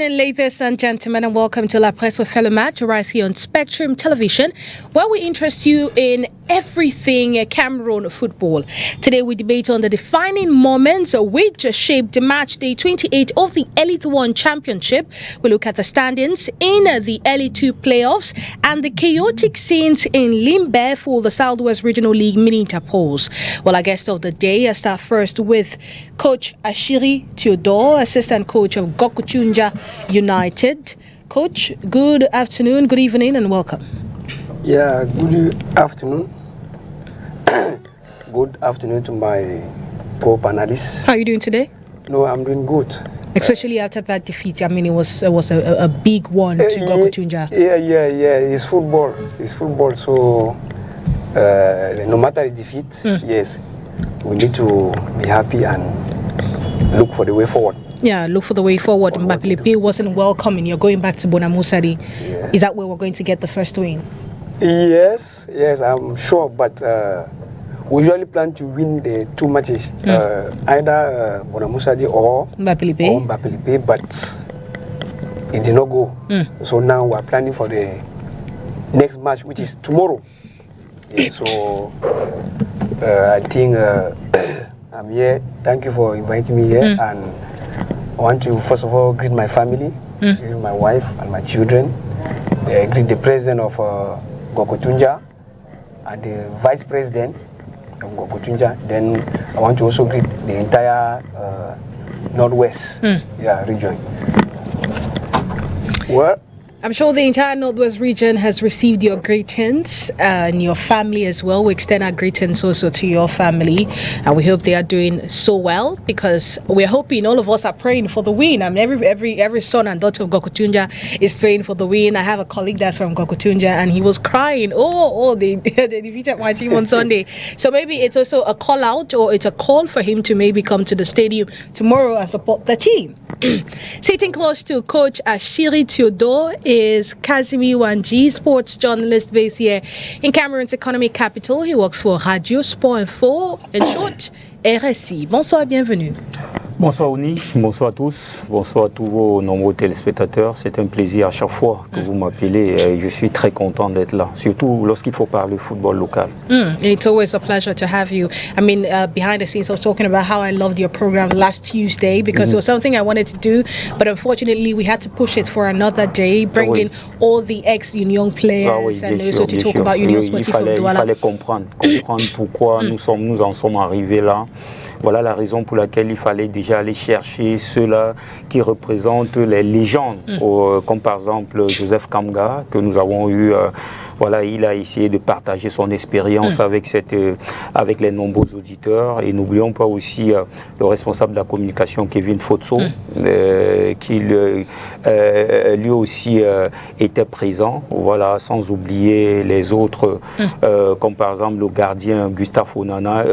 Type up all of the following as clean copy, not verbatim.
evening, ladies and gentlemen, and welcome to La Presse fellow match right here on Spectrum Television, where we interest you in everything Cameroon football. Today we debate on the defining moments which shaped match day 28 of the Elite 1 Championship. We look at the standings in the Elite 2 playoffs and the chaotic scenes in Limbe for the Southwest Regional League mini interpose. Well, our guest of the day, I start first with Coach Ashiri Theodore, assistant coach of Gokuchunja United. Coach, good afternoon, good evening, and welcome. Yeah, good afternoon. Good afternoon to my co-panelists. How are you doing today? No, I'm doing good. Especially after that defeat. I mean, it was a big one to Gokuchunja. Yeah. It's football. It's football. So, no matter the defeat, yes, we need to be happy and look for the way forward. Yeah, look for the way forward. Mbapilipe wasn't welcoming. You're going back to Bonamusari. Yeah. Is that where we're going to get the first win? Yes, I'm sure. But we usually plan to win the two matches, either Bonamusari or Mbapilipe, but it did not go. So now we're planning for the next match, which is tomorrow. Yeah, so I think I'm here. Thank you for inviting me here, and I want to first of all greet my family, greet my wife and my children, greet the president of Gokuchunja and the vice president of Gokuchunja. Then I want to also greet the entire Northwest region. Well, I'm sure the entire Northwest region has received your greetings and your family as well. We extend our greetings also to your family, and we hope they are doing so well, because we're hoping, all of us are praying for the win. I mean, every son and daughter of Gokuchunja is praying for the win. I have a colleague that's from Gokuchunja, and he was crying. They defeated my team on Sunday. So maybe it's also a call out, or it's a call for him to maybe come to the stadium tomorrow and support the team. Sitting close to Coach Ashiri Theodore is Kazimi Wanji, sports journalist based here in Cameroon's economic capital. He works for Radio Sport Info, in short, RSI. Bonsoir, bienvenue. Bonsoir ONI, bonsoir à tous, bonsoir à tous vos nombreux téléspectateurs. C'est un plaisir à chaque fois que vous m'appelez et je suis très content d'être là, surtout lorsqu'il faut parler football local. It's always a pleasure to have you. I mean, behind the scenes, I was talking about how I loved your program last Tuesday because it was something I wanted to do, but unfortunately we had to push it for another day, bring in all the ex-Union players and also to talk about Union Sportive of Douala. Il fallait comprendre pourquoi nous en sommes arrivés là. Voilà la raison pour laquelle il fallait déjà aller chercher ceux-là qui représentent les légendes, comme par exemple Joseph Kamga, que nous avons eu. Voilà, il a essayé de partager son expérience avec les nombreux auditeurs. Et n'oublions pas aussi le responsable de la communication, Kevin Fotso, qui lui aussi était présent. Voilà, sans oublier les autres, comme par exemple le gardien Gustave Onana,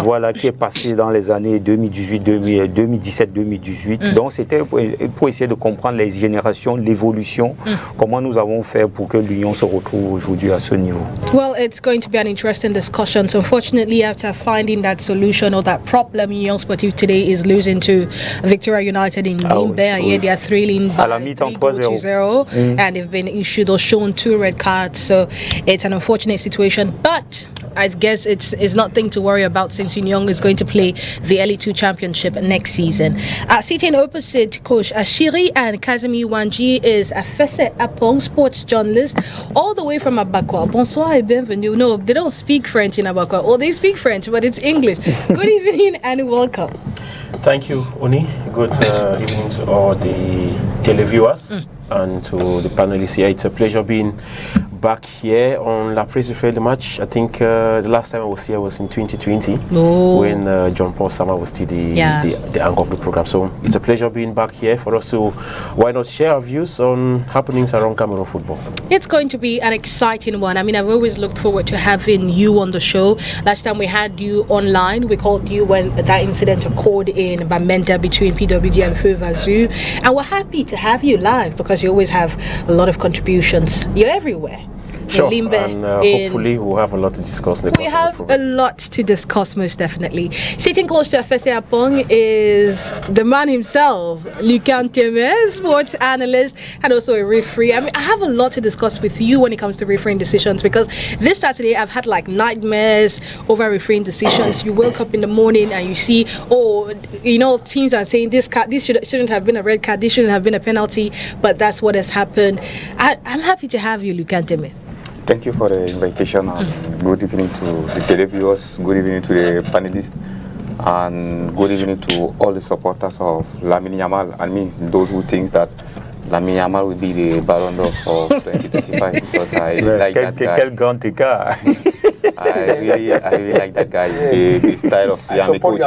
voilà, qui est passé dans les années 2017-2018. Donc c'était pour essayer de comprendre les générations, l'évolution, comment nous avons fait pour que l'Union se retrouve aujourd'hui à ce niveau. Well, it's going to be an interesting discussion. So unfortunately, after finding that solution or that problem, Union Sportive today is losing to Victoria United in Limbe. Yeah, they are thrilling by 3-0, and they've been issued or shown 2 red cards. So it's an unfortunate situation, but I guess it's nothing to worry about since Union is going to play the Elite 2 Championship next season. Sitting opposite Coach Ashiri and Kazimi Wanji is Afese Apong, sports journalist, all the way from Abakwa. Bonsoir et bienvenue. No, they don't speak French in Abakwa. Or they speak French, but it's English. Good evening and welcome. Thank you, Oni. Good evening to all the televiewers and to the panelists here. It's a pleasure being back here on La Presse the match. I think the last time I was here was in 2020 when John Paul Sama was still the anchor of the program. So it's a pleasure being back here for us to, why not, share our views on happenings around Cameroon football. It's going to be an exciting one. I mean, I've always looked forward to having you on the show. Last time we had you online, we called you when that incident occurred in Bamenda between PWG and Feu Vazu. And we're happy to have you live because you always have a lot of contributions. You're everywhere. Sure, Limbe. And hopefully we'll have a lot to discuss. We have a lot to discuss, most definitely. Sitting close to Afese Apong is the man himself, Lucan Teme, sports analyst and also a referee. I mean, I have a lot to discuss with you when it comes to refereeing decisions, because this Saturday I've had like nightmares over refereeing decisions. You wake up in the morning and you see, teams are saying this shouldn't have been a red card, this shouldn't have been a penalty, but that's what has happened. I'm happy to have you, Lucan Teme. Thank you for the invitation. Good evening to the televiewers, good evening to the panelists, and good evening to all the supporters of Lamine Yamal. I mean, those who think that Lamine Yamal will be the Ballon d'Or for 2025, because I like that guy. I really like that guy. The style of play. I'm a coach.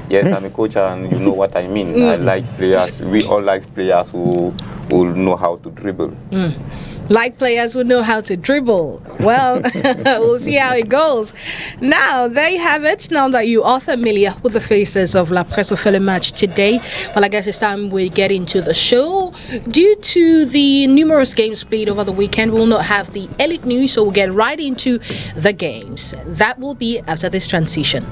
Yes, I'm a coach, and you know what I mean. I like players. We all like players who know how to dribble. Like players who know how to dribble. Well, we'll see how it goes. Now, there you have it. Now that you are familiar with the faces of La Presse for the match today, well, I guess it's time we get into the show. Due to the numerous games played over the weekend, we'll not have the elite news, so we'll get right into the games. That will be after this transition.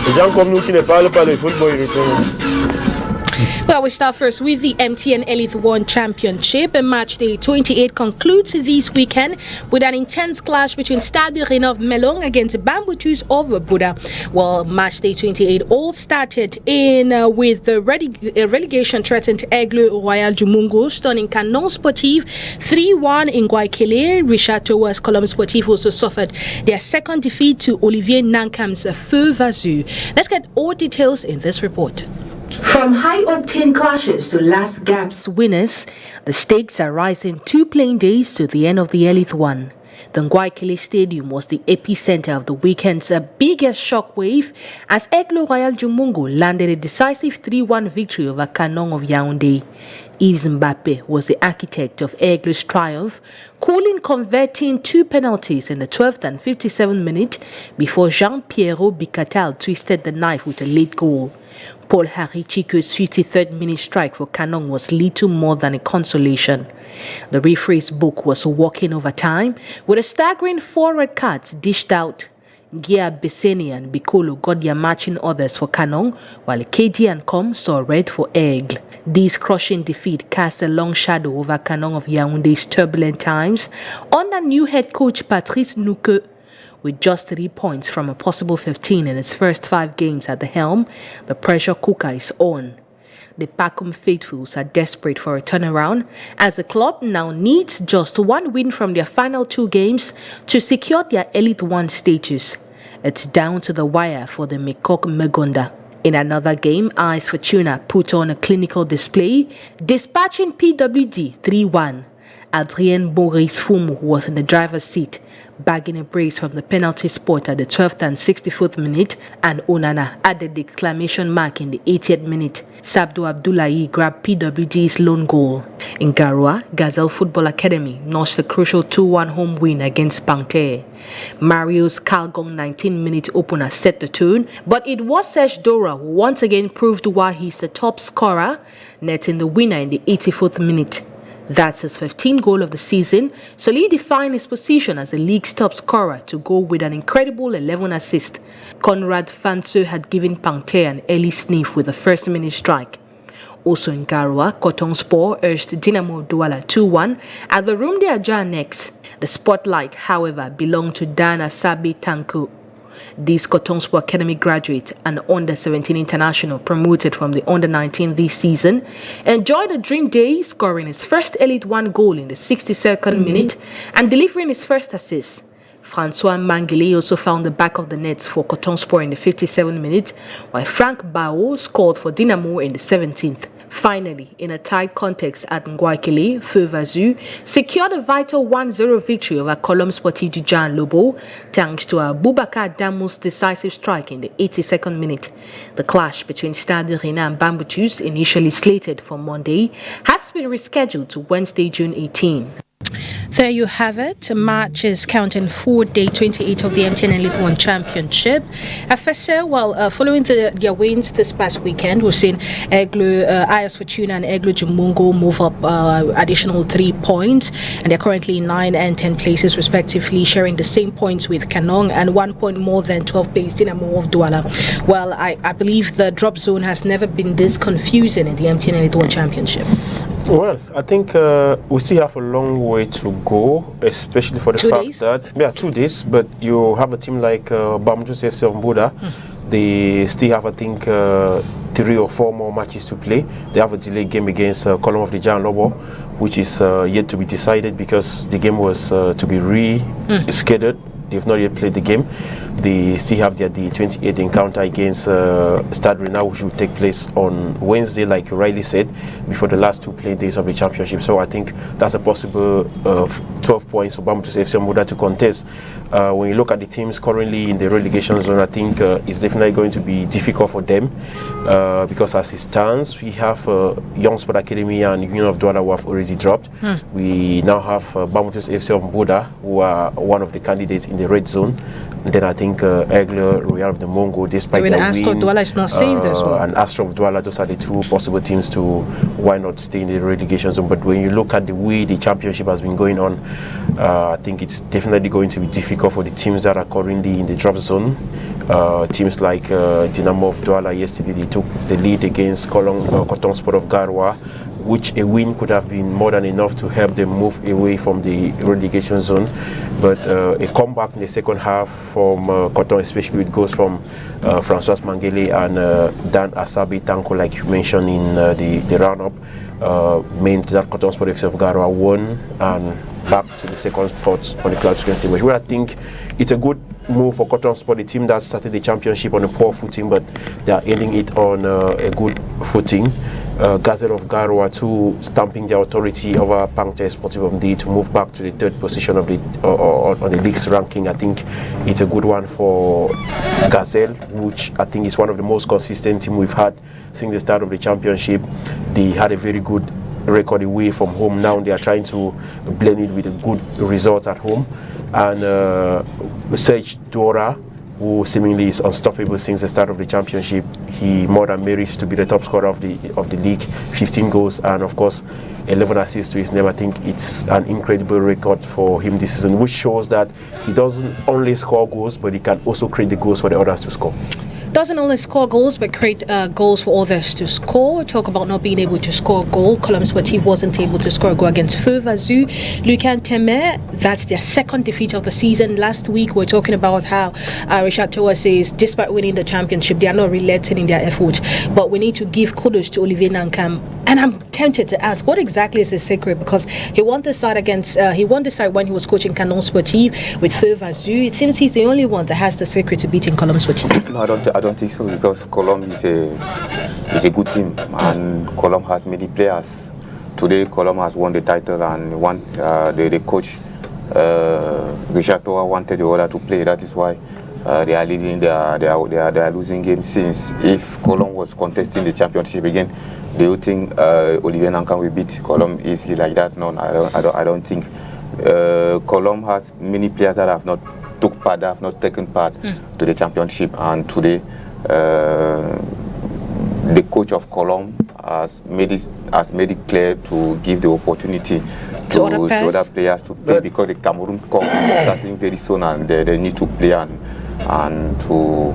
Les gens comme nous qui ne parlent pas de football, Well, we start first with the MTN Elite 1 Championship. Match day 28 concludes this weekend with an intense clash between Stade Renov Melong against Bambutus of Buda. Well, match day 28 all started with the relegation threatened Aigle Royal Jumungo stunning Canon Sportif 3-1 in Guaykele. Richard Towa's Colombe Sportif also suffered their second defeat to Olivier Nankam's Feu Vazu. Let's get all details in this report. From high-octane clashes to last gasp winners, the stakes are rising 2 playing days to the end of the Elite 1. The Guaykele Stadium was the epicenter of the weekend's biggest shockwave as Aigle Royal Jumungo landed a decisive 3-1 victory over Canon of Yaoundé. Yves Mbappe was the architect of Aigle's triumph, calling converting 2 penalties in the 12th and 57th minute before Jean-Pierrot Bicatal twisted the knife with a late goal. Paul Harry Chico's 53rd minute strike for Canon was little more than a consolation. The referee's book was walking over time with a staggering 4 red cards dished out. Gia Beseni and Bikolo got their matching orders for Canon, while KD and Com saw red for Aigle. This crushing defeat cast a long shadow over Canon of Yaoundé's turbulent times under new head coach Patrice Nouke. With just 3 points from a possible 15 in its first 5 games at the helm, the pressure cooker is on. The Pacum faithfuls are desperate for a turnaround, as the club now needs just 1 win from their final 2 games to secure their Elite 1 status. It's down to the wire for the Mekok Megonda. In another game, AS Fortuna put on a clinical display, dispatching PWD 3-1. Adrien Maurice Fumu was in the driver's seat, bagging a brace from the penalty spot at the 12th and 64th minute, and Onana added the exclamation mark in the 80th minute. Sabdo Abdullahi grabbed PWD's lone goal. In Garoua, Gazelle Football Academy notched the crucial 2-1 home win against Pangte. Mario's Kalgong 19-minute opener set the tone, but it was Serge Dora who once again proved why he's the top scorer, netting the winner in the 84th minute. That's his 15th goal of the season, solidifying his position as the league's top scorer to go with an incredible 11 assists. Conrad Fanso had given Pangte an early sniff with a first-minute strike. Also in Garoua, Coton Sport urged Dynamo Douala 2-1 at the Room de Adja next. The spotlight, however, belonged to Dana Sabi Tanko. This Coton Sport Academy graduate and under-17 international promoted from the under-19 this season enjoyed a dream day, scoring his first Elite 1 goal in the 62nd minute and delivering his first assist. Francois Mangele also found the back of the net for Coton Sport in the 57th minute, while Frank Bao scored for Dynamo in the 17th. Finally, in a tight contest at Guaykele, Feu Vazu secured a vital 1-0 victory over Colombe Sportif du Jan Lobo, thanks to Boubacar Damo's decisive strike in the 82nd minute. The clash between Stade Rennes and Bambutus, initially slated for Monday, has been rescheduled to Wednesday, June 18. There you have it. Matches counting for day 28 of the MTN Elite One Championship. PRESSE, following their wins this past weekend, we've seen IS Fortuna and Eglo Jumungo move up additional 3 points, and they're currently in 9 and 10 places respectively, sharing the same points with Kanong and 1 point more than 12 placed Dinamo of Douala. Well, I believe the drop zone has never been this confusing in the MTN Elite One Championship. Well, I think we still have a long way to go, especially for the fact that 2 days. But you have a team like Bamjus FC of Buda. They still have, I think, 3 or 4 more matches to play. They have a delayed game against Column of the Giant Lobo, which is yet to be decided because the game was to be rescheduled. They've not yet played the game. They still have the 28th encounter against Stade Renal, which will take place on Wednesday, like you rightly said, before the last 2 playing days of the championship. So I think that's a possible 12 points for Bambutus FC Muda to contest. When you look at the teams currently in the relegation zone, I think it's definitely going to be difficult for them because as it stands, we have Young Sport Academy and Union of Douala who have already dropped. We now have Bambutus FC of Muda, who are one of the candidates in the red zone. And then I think Aigle Royal of the Mongo, despite their win, Douala is not saved as well. And Astro of Douala, those are the 2 possible teams to why not stay in the relegation zone. But when you look at the way the championship has been going on, I think it's definitely going to be difficult for the teams that are currently in the drop zone. Teams like Dinamo of Douala, yesterday they took the lead against Coton Sport of Garwa, which a win could have been more than enough to help them move away from the relegation zone. But a comeback in the second half from Coton, especially with goals from Francois Mangele and Dan Asabi Tanko, like you mentioned in the roundup, meant that Coton Sport FC of Garwa won and back to the second spot on the Cloud Strength table. Where I think it's a good move for Coton Sport, the team that started the championship on a poor footing, but they are ending it on a good footing. Gazelle of Garwa too, stamping their authority over Pangte Sportive of D to move back to the 3rd position of the on the league's ranking. I think it's a good one for Gazelle, which I think is one of the most consistent teams we've had since the start of the championship. They had a very good record away from home. Now they are trying to blend it with a good result at home. And Serge Dora, who seemingly is unstoppable since the start of the championship, he more than merits to be the top scorer of the league. 15 goals and of course 11 assists to his name. I think it's an incredible record for him this season, which shows that he doesn't only score goals, but he can also create the goals for the others to score. Doesn't only score goals, but create goals for others to score. Talk about not being able to score a goal. Column Sportif wasn't able to score a goal against Feu Vazu. Lucan Temer, that's their 2nd defeat of the season. Last week, we're talking about how Richard Toa says, despite winning the championship, they are not relenting in their effort. But we need to give kudos to Olivier Nankam. And I'm tempted to ask, what exactly is his secret? Because he won this side when he was coaching Canon Sportif with Feu Vazu. It seems he's the only one that has the secret to beating Column Sportif. No, I don't think so, because Column is a good team, and Column has many players. Today, Column has won the title, and the coach Richard Toa wanted the other to play. That is why they are leading. They are losing games since. If Column was contesting the championship again, do you think Olivier Nankan will beat Column easily like that? No, I don't think. Column has many players that have not taken part to the championship, and today the coach of Column has made it clear to give the opportunity to other players to play, because the Cameroon Cup is starting very soon, and they need to play and to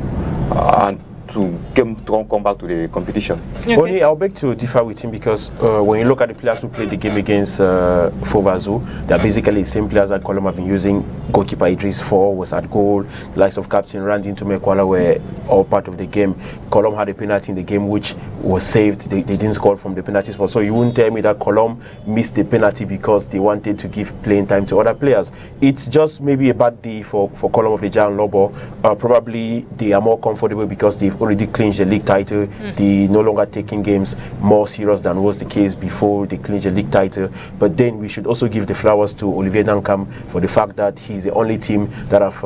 come back to the competition. Okay. Only I'll beg to differ with him, because when you look at the players who played the game against Fovazu, they're basically the same players that Column have been using. Goalkeeper Idris 4 was at goal. The likes of Captain Randy Ntumekwala were all part of the game. Column had a penalty in the game which was saved. They didn't score from the penalty spot. So you wouldn't tell me that Column missed the penalty because they wanted to give playing time to other players. It's just maybe a bad day for Column of the Giant Lobo. Probably they are more comfortable because they've already clinched the league title. They no longer taking games more serious than was the case before they clinched the league title. But then we should also give the flowers to Olivier Nankam for the fact that he's the only team that have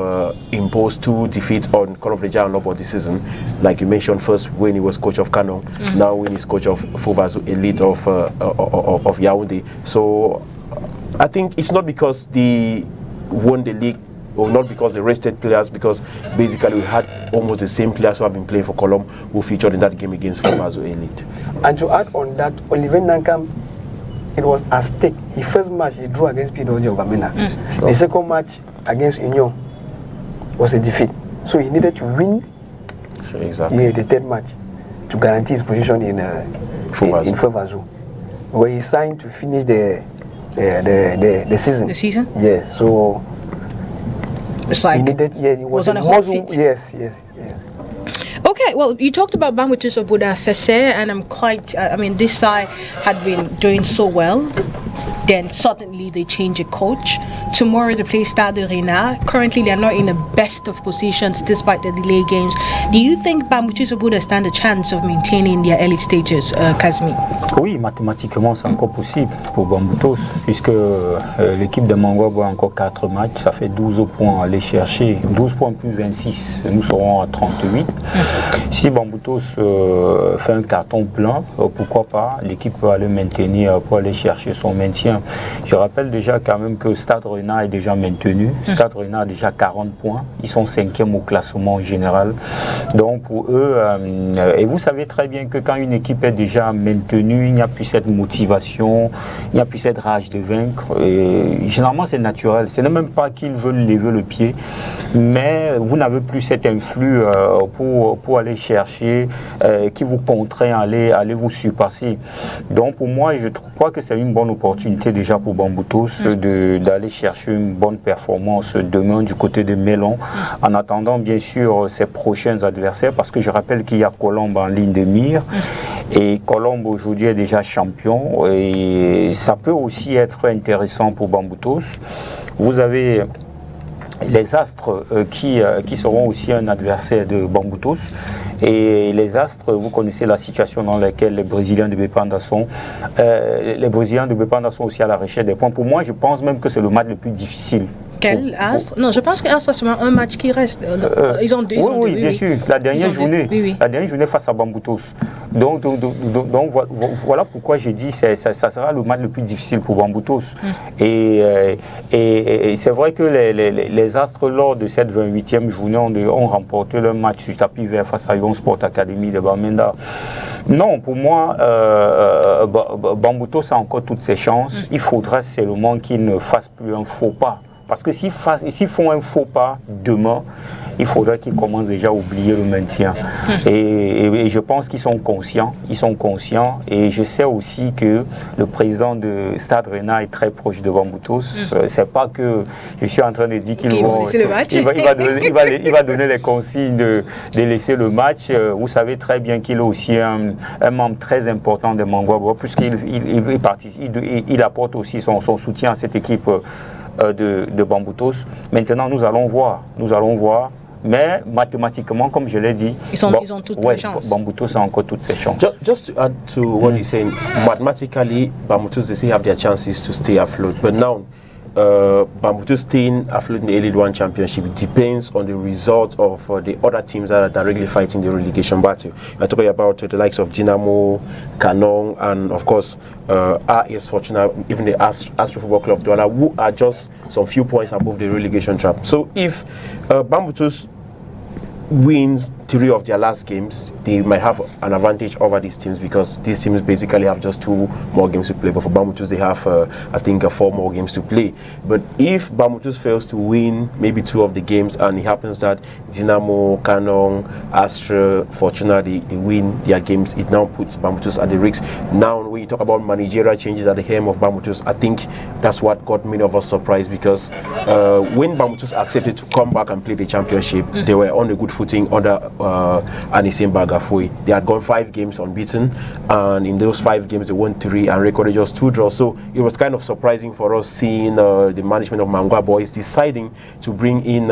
imposed 2 defeats on Column of the Giant Lobo this season. Like you mentioned, first when he was coach of Kano, now when he's coach of Fovazu Elite of Yaoundé. So I think it's not because they won the league or not because they rested players, because basically we had almost the same players who have been playing for Colombe who featured in that game against Formazo Elite. And to add on that, Oliver Nankam, it was at stake. His first match he drew against PWG of Bamenda. The second match against Union was a defeat. So he needed to win the third match to guarantee his position in Formazo, where he signed to finish the season. The season? Yes. So it's like he needed, it was on a hot seat. Yes. Okay, well, you talked about Bambutus Obuda Fese, and I'm quite, this side had been doing so well. Then suddenly they change a coach. Tomorrow they play Stade Arena. Currently they are not in the best of positions despite the delay games. Do you think Bambutus Obuda stand a chance of maintaining their elite status, Kazmi? Oui, mathématiquement c'est encore possible pour Bambutos, puisque l'équipe de Mangwabo a encore 4 matchs, ça fait 12 points à aller chercher, 12 points plus 26, nous serons à 38. Si Bambutos fait un carton plein, pourquoi pas, l'équipe peut aller maintenir, pour aller chercher son maintien. Je rappelle déjà quand même que Stade Rennais est déjà maintenu, Stade Rennais a déjà 40 points, ils sont 5e au classement général. Donc pour eux, et vous savez très bien que quand une équipe est déjà maintenue, il n'y a plus cette motivation, il n'y a plus cette rage de vaincre. Et généralement c'est naturel, ce n'est même pas qu'ils veulent lever le pied, mais vous n'avez plus cet influx pour aller chercher, qui vous contraint à aller vous surpasser. Donc pour moi, je crois que c'est une bonne opportunité déjà pour Bambutos d'aller chercher une bonne performance demain du côté de Mélon, en attendant bien sûr ses prochains adversaires, parce que je rappelle qu'il y a Colombe en ligne de mire, et Colombe aujourd'hui est déjà champion, et ça peut aussi être intéressant pour Bambutos. Vous avez les Astres qui seront aussi un adversaire de Bambutos. Et les Astres, vous connaissez la situation dans laquelle les Brésiliens de Bepanda sont. Les Brésiliens de Bepanda sont aussi à la recherche des points. Pour moi, je pense même que c'est le match le plus difficile. Quel Astre? Non, je pense que Astre, c'est un match qui reste. Ils ont deux. Oui, bien sûr. La dernière journée, la dernière journée face à Bambutos. Donc voilà pourquoi j'ai dit que ça sera le match le plus difficile pour Bambutos. Et c'est vrai que les Astres, lors de cette 28e journée, ont remporté le match sur tapis vert face à Juin Sport Academy de Bamenda. Non, pour moi, Bambutos a encore toutes ses chances. Il faudra seulement qu'ils ne fassent plus un faux pas. Parce que s'ils font un faux pas demain, il faudrait qu'ils commencent déjà à oublier le maintien. Et je pense qu'ils sont conscients. Et je sais aussi que le président de Stade Rennais est très proche de Bambutos. C'est pas que je suis en train de dire qu'il va donner les consignes de laisser le match. Vous savez très bien qu'il est aussi un membre très important de Mangwabo, puisqu'il apporte aussi son soutien à cette équipe de Bambutos. Maintenant, nous allons voir. Mais mathématiquement, comme je l'ai dit, ils ont toutes les chances. Bambutos a encore toutes ses chances. Just to add to what he's saying, mathematically, Bambutos, they still have their chances to stay afloat. But now, Bambutos staying afloat in the Elite One Championship depends on the results of the other teams that are regularly fighting the relegation battle. I'm talking about the likes of Dynamo, Canong, and of course RS Fortuna, even the Astro Football Club of Douala, who are just some few points above the relegation trap. So if Bambutos wins 3 of their last games, they might have an advantage over these teams, because these teams basically have just 2 more games to play. But for Bambutos, they have, I think, 4 more games to play. But if Bambutos fails to win maybe 2 of the games, and it happens that Dynamo, Canong, Astra, Fortuna, they win their games, it now puts Bambutos at the risk. Now, when you talk about managerial changes at the helm of Bambutos, I think that's what got many of us surprised, because when Bambutos accepted to come back and play the championship, they were on a good footing under Anisim Bagafui. They had gone 5 games unbeaten, and in those 5 games they won 3 and recorded just 2 draws. So it was kind of surprising for us seeing the management of Mangwa Boys deciding to bring in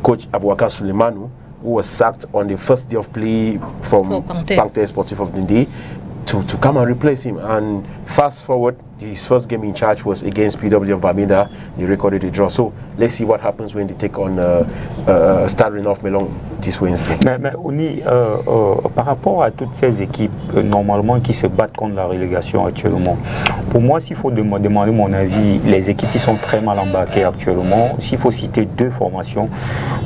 Coach Abouakar Suleimanu, who was sacked on the first day of play from Pangte Sportif of Dundee, to come and replace him. And Fast forward, his first game in charge was against PW of Bamenda. He recorded a draw. So let's see what happens when they take on Stade of Melon this Wednesday. Mais Oni, par rapport à toutes ces équipes normalement qui se battent contre la relégation actuellement, pour moi, s'il faut demander mon avis, les équipes qui sont très mal embarquées actuellement, s'il faut citer deux formations,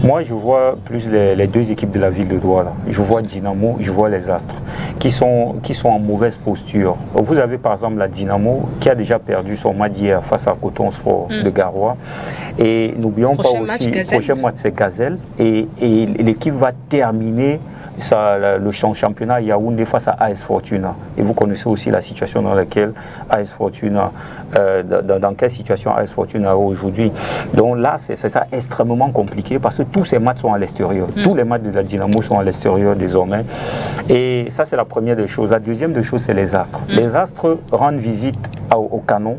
moi je vois plus les deux équipes de la ville de Douala. Je vois Dynamo, je vois les Astres, qui sont en mauvaise posture. Vous avez par exemple la Dynamo qui a déjà perdu son match hier face à Coton Sport de Garoua. Et n'oublions pas aussi, le prochain match c'est Gazelle. Et l'équipe va terminer le championnat Yaoundé face à AS Fortuna. Et vous connaissez aussi la situation dans laquelle AS Fortuna, dans quelle situation AS Fortuna est aujourd'hui. Donc là, c'est ça extrêmement compliqué parce que tous ces matchs sont à l'extérieur. Tous les matchs de la Dynamo sont à l'extérieur désormais. Et ça, c'est la première des choses. La deuxième des choses, c'est les Astres. Les Astres rendent visite au Canon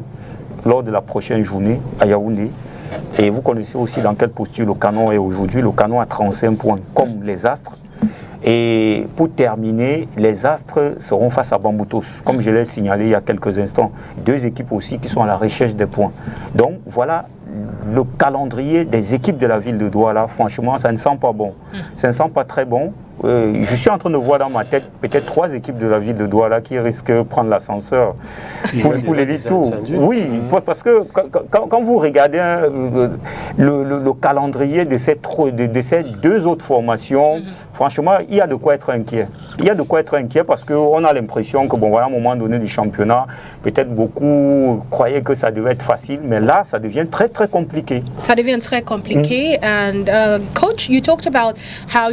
lors de la prochaine journée à Yaoundé. Et vous connaissez aussi dans quelle posture le Canon est aujourd'hui. Le Canon a 35 points, comme les Astres. Et pour terminer, les Astres seront face à Bamboutos, comme je l'ai signalé il y a quelques instants. Deux équipes aussi qui sont à la recherche des points. Donc voilà le calendrier des équipes de la ville de Douala. Franchement, ça ne sent pas bon. Ça ne sent pas très bon. Je suis en train de voir dans ma tête peut-être 3 équipes de la ville de Douala qui risquent de prendre l'ascenseur pour l'élite tour. Oui, parce que quand vous regardez le calendrier de ces deux autres formations, franchement, il y a de quoi être inquiet. Il y a de quoi être inquiet parce qu'on a l'impression que, bon, voilà, à un moment donné du championnat, peut-être beaucoup croyaient que ça devait être facile, mais là, ça devient très, très compliqué. Ça devient très compliqué. And Coach, you talked about how,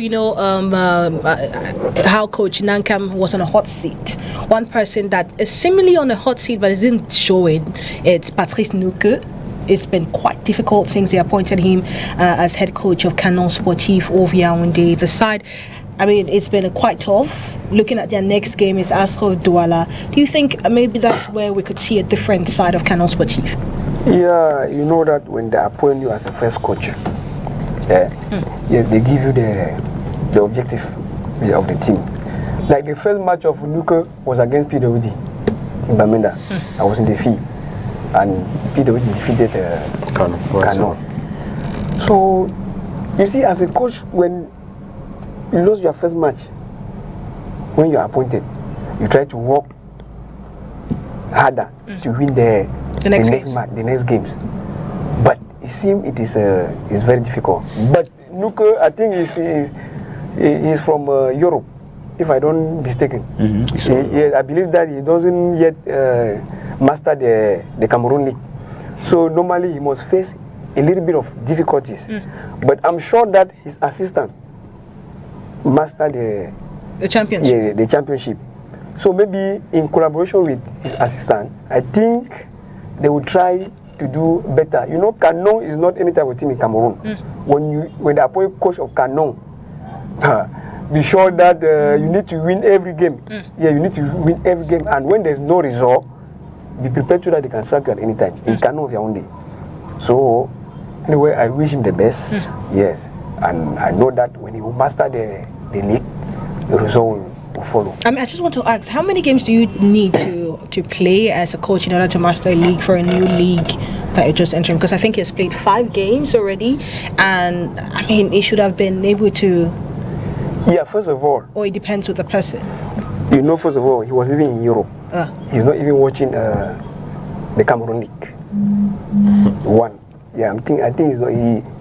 how Coach Nankam was on a hot seat. One person that is similarly on a hot seat but isn't showing, it's Patrice Nuke. It's been quite difficult since they appointed him as head coach of Canon Sportif of Yaoundé. The side, I mean, it's been quite tough. Looking at their next game is Astre of Douala. Do you think maybe that's where we could see a different side of Canon Sportif? Yeah, you know that when they appoint you as a first coach, yeah, they give you the objective of the team. Like the first match of Nuke was against PWD in Bamenda. I was in the fee, and PWD defeated Kano. So you see, as a coach, when you lose your first match, when you are appointed, you try to work harder to win the next games. But it seems it is very difficult. But Nuke, I think he's from Europe, if I don't mistaken. I believe that he doesn't yet master the Cameroon League. So normally he must face a little bit of difficulties. But I'm sure that his assistant master the championship. Yeah, the championship. So maybe in collaboration with his assistant, I think they will try to do better. You know, Canon is not any type of team in Cameroon. When they appoint coach of Canon, be sure that you need to win every game. Yeah, you need to win every game. And when there's no result, be prepared to that they can sack you at any time. In Canon of Yaoundé. So anyway, I wish him the best. Yes, and I know that when he will master the league, the result will follow. I just want to ask, how many games do you need to play as a coach in order to master a league for a new league that you're just entering? Because I think he has played 5 games already, and I mean, he should have been able to. Yeah, first of all. Or it depends with the person. You know, first of all, he was living in Europe. He's not even watching the Cameroon League. One. Yeah, I think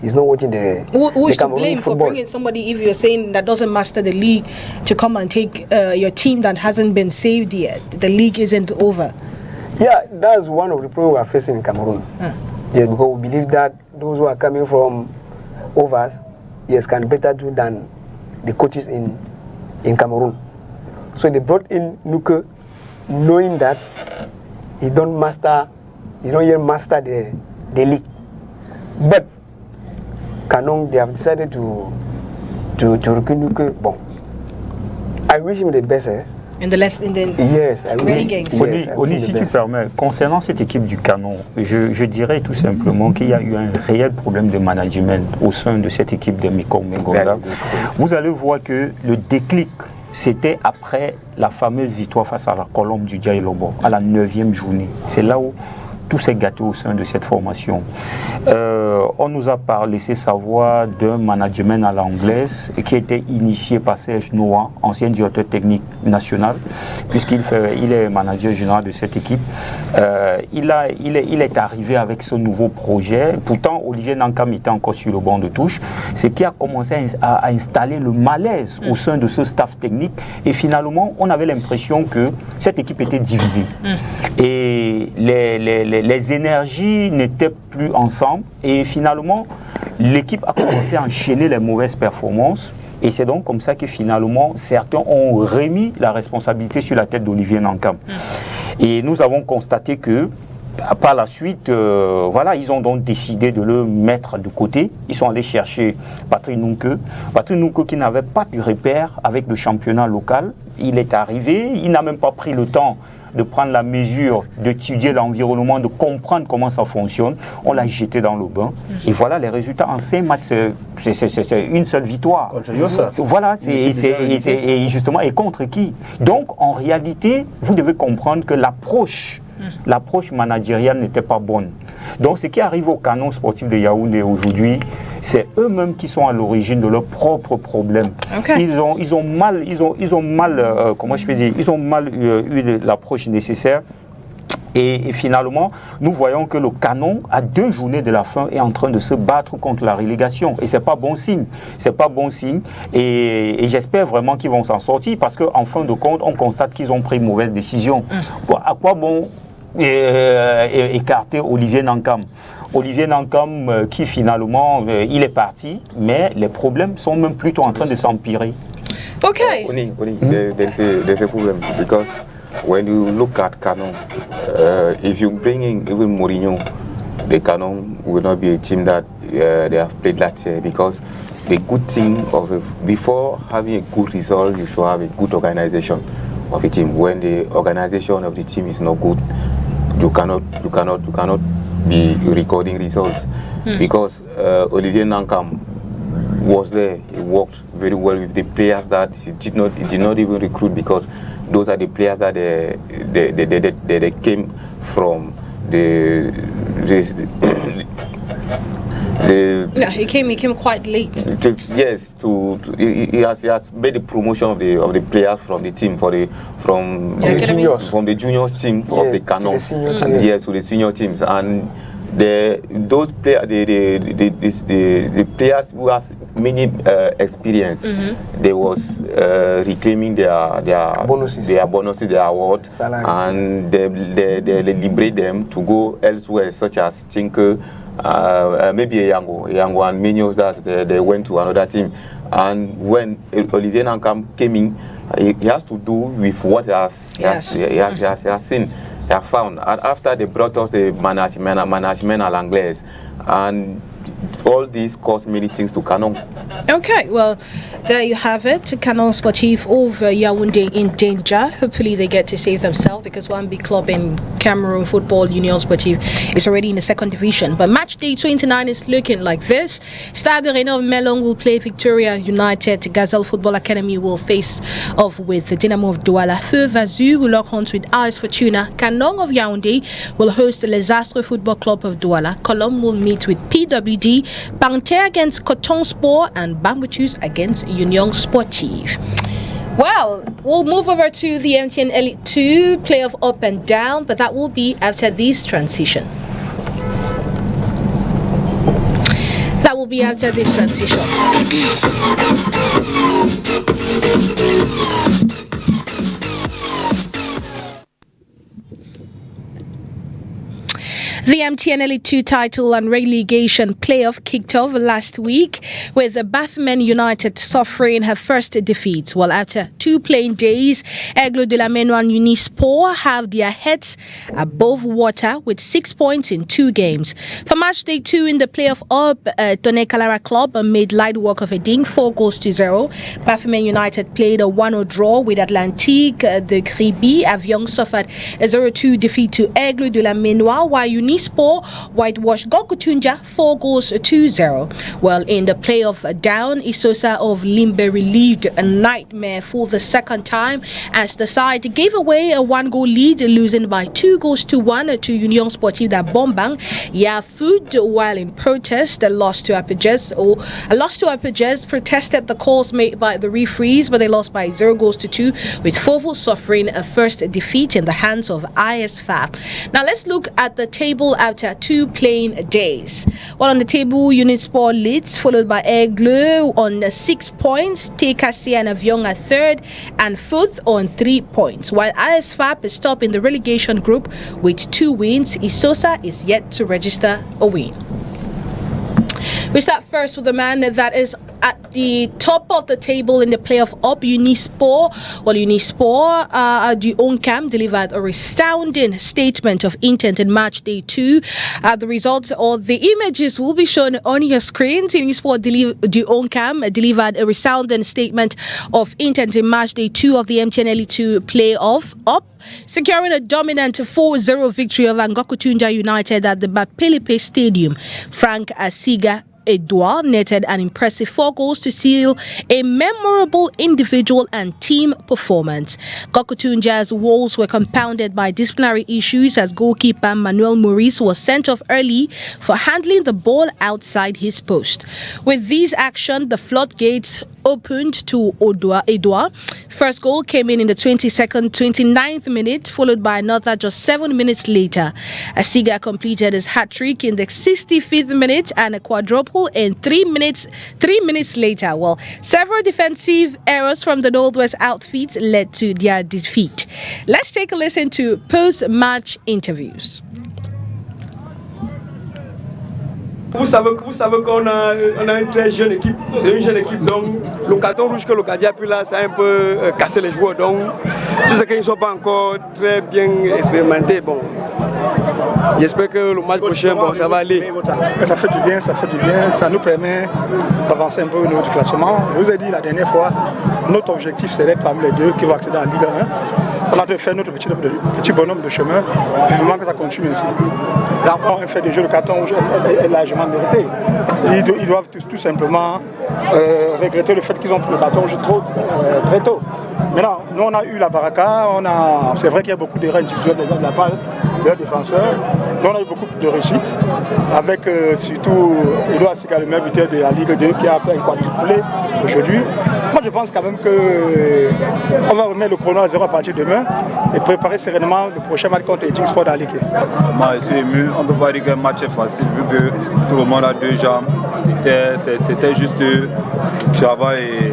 he's not watching the Who is the to blame football. For bringing somebody, if you're saying that doesn't master the league, to come and take your team that hasn't been saved yet? The league isn't over. Yeah, that's one of the problems we are facing in Cameroon. Yeah, because we believe that those who are coming from overs, yes, can better do than the coaches in Cameroon. So they brought in Nuke, knowing that he don't yet master the league. But Canon, they have decided to recruit Nuke. Bon, I wish him the best. Yes, I wish him. Oni, si tu permets, concernant cette équipe du Canon, je dirais tout simplement qu'il y a eu un réel problème de management au sein de cette équipe de Miko Mengonda. Vous allez voir que le déclic c'était après la fameuse victoire face à la Colombe du Djaïlobo, à la 9e journée. C'est là où tout s'est gâté au sein de cette formation. On nous a laissé savoir d'un management à l'anglaise qui était initié par Serge Noah, ancien directeur technique national, puisqu'il est manager général de cette équipe. Il est arrivé avec ce nouveau projet. Pourtant, Olivier Nankam était encore sur le banc de touche. Ce qui a commencé à installer le malaise au sein de ce staff technique. Et finalement, on avait l'impression que cette équipe était divisée. Et les énergies n'étaient plus ensemble et finalement l'équipe a commencé à enchaîner les mauvaises performances et c'est donc comme ça que finalement certains ont remis la responsabilité sur la tête d'Olivier Nankam. Et nous avons constaté que par la suite, voilà, ils ont donc décidé de le mettre de côté. Ils sont allés chercher Patrick Nunke. Patrick Nunke qui n'avait pas de repère avec le championnat local. Il est arrivé, il n'a même pas pris le temps de prendre la mesure, d'étudier l'environnement, de comprendre comment ça fonctionne. On l'a jeté dans le bain. Et voilà les résultats. En 5 matchs, c'est une seule victoire. Voilà, et justement, et contre qui? Donc, en réalité, vous devez comprendre que l'approche managériale n'était pas bonne. Donc, ce qui arrive au canon sportif de Yaoundé aujourd'hui, c'est eux-mêmes qui sont à l'origine de leurs propres problèmes. Okay. Ils ont mal eu l'approche nécessaire. Et finalement, nous voyons que le canon, à 2 journées de la fin, est en train de se battre contre la relégation. Et c'est pas bon signe. C'est pas bon signe. Et j'espère vraiment qu'ils vont s'en sortir parce qu'en fin de compte, on constate qu'ils ont pris une mauvaise décision. À quoi bon écarter Olivier Nankam? Olivier Nankam qui finalement, il est parti, mais les problèmes sont même plutôt en train de s'empirer. Okay. There's a problem because when you look at Canon, if you bring in even Mourinho, the Canon will not be a team that they have played last year because the good thing before having a good result, you should have a good organization of a team. When the organization of the team is not good, you cannot be recording results because Olivier Nankam was there. He worked very well with the players that he did not even recruit because those are the players that they came from he came quite late. He has made the promotion of the players from the team from the juniors team of the Canon, to the senior teams, and those players, the players who has many experience, they was reclaiming their bonuses, their awards, and they liberate them to go elsewhere, such as Tinker. Maybe Yango and Minos, that they went to another team. And when Olivier Nankam came in, he has to do with what he has seen, he has found. And after they brought us the management à l'anglaise, and all these caused many things to Canon. Okay, well, there you have it. Canon Sportif over Yaoundé in danger. Hopefully they get to save themselves because one big club in Cameroon Football, Union Sportive, is already in the 2nd division. But match day 29 is looking like this. Stade Rennais of Melon will play Victoria United. Gazelle Football Academy will face off with the Dynamo of Douala. Feu Vazu will lock horns with AS Fortuna. Canon of Yaoundé will host Les Astres Football Club of Douala. Colombe will meet with PWD. Panthère against Coton Sport and Bambutus against Union Sportive. Well, we'll move over to the MTN Elite 2 playoff up and down, but that will be after this transition. That will be after this transition. The MTN Elite 2 title and relegation playoff kicked off last week with the Bafoumen United suffering her first defeat. Well, after 2 playing days, Aigle de la Méno and Unisport have their heads above water with 6 points in 2 games. For match day 2 in the playoff up, Tonné Calara Club made light work of Eding 4-0. Bafoumen United played a 1-0 draw with Atlantique de Kribi. Avion suffered a 0-2 defeat to Aigle de la Méno, while Unisport Unisport whitewashed Gokutunja 4 goals to 0. Well, in the playoff down, Isosa of Limbe relieved a nightmare for the second time as the side gave away a 1-goal lead, losing by 2 goals to 1 to Union Sportive da Bombang. Food, while in protest, a loss to Apajes protested the calls made by the referees, but they lost by 0 goals to 2, with Fovo suffering a first defeat in the hands of ISFAP. Now let's look at the table after 2 playing days. Well, on the table, Unisport leads, followed by Aigle on 6 points, TKC and Avion at 3rd and 4th on 3 points, while ISFAP is top in the relegation group with 2 wins. Isosa is yet to register a win. We start first with the man that is at the top of the table in the playoff up, Unisport. Well, Unisport, du Oncam delivered a resounding statement of intent in match day 2. The results or the images will be shown on your screens. Unisport du Oncam delivered a resounding statement of intent in match day 2 of the MTN 2 playoff up, securing a dominant 4-0 victory over Ngokutunja United at the Bapelipe Stadium. Frank Asiga Edouard netted an impressive 4 goals to seal a memorable individual and team performance. Gokutunja's woes were compounded by disciplinary issues as goalkeeper Manuel Maurice was sent off early for handling the ball outside his post. With these actions, the floodgates opened to Edouard. First goal came in the 29th minute, followed by another just 7 minutes later. Asiga completed his hat-trick in the 65th minute and a quadruple in 3 minutes later. Well, several defensive errors from the Northwest outfit led to their defeat. Let's take a listen to post-match interviews. Vous savez qu'on a une très jeune équipe, c'est une jeune équipe, donc le carton rouge que le gardien a pris là, ça a un peu cassé les joueurs, donc tout ce qu'ils ne sont pas encore très bien expérimentés, bon, j'espère que le match prochain, bon, ça va aller. Ça fait du bien, ça nous permet d'avancer un peu au niveau du classement. Je vous ai dit la dernière fois, notre objectif serait parmi les 2 qui vont accéder en Ligue 1. On a fait notre petit bonhomme de chemin, vivement que ça continue ainsi. On fait des jeux de carton rouge est largement mérité. Ils doivent tout simplement regretter le fait qu'ils ont pris le carton rouge très tôt. Maintenant, nous on a eu la baraka, c'est vrai qu'il y a beaucoup d'erreurs individuelles de la part de leurs défenseurs. Nous on a eu beaucoup de réussite, avec surtout Edouard Siga, le meilleur buteur de la Ligue 2 qui a fait un quadruplé aujourd'hui. Moi je pense quand même qu'on va remettre le chrono à 0 à partir de demain et préparer sereinement le prochain match contre Eating Sport à Ligue. Moi je suis ému, on ne peut pas dire qu'un match est facile vu que tout le monde a 2 jambes. C'était juste travail et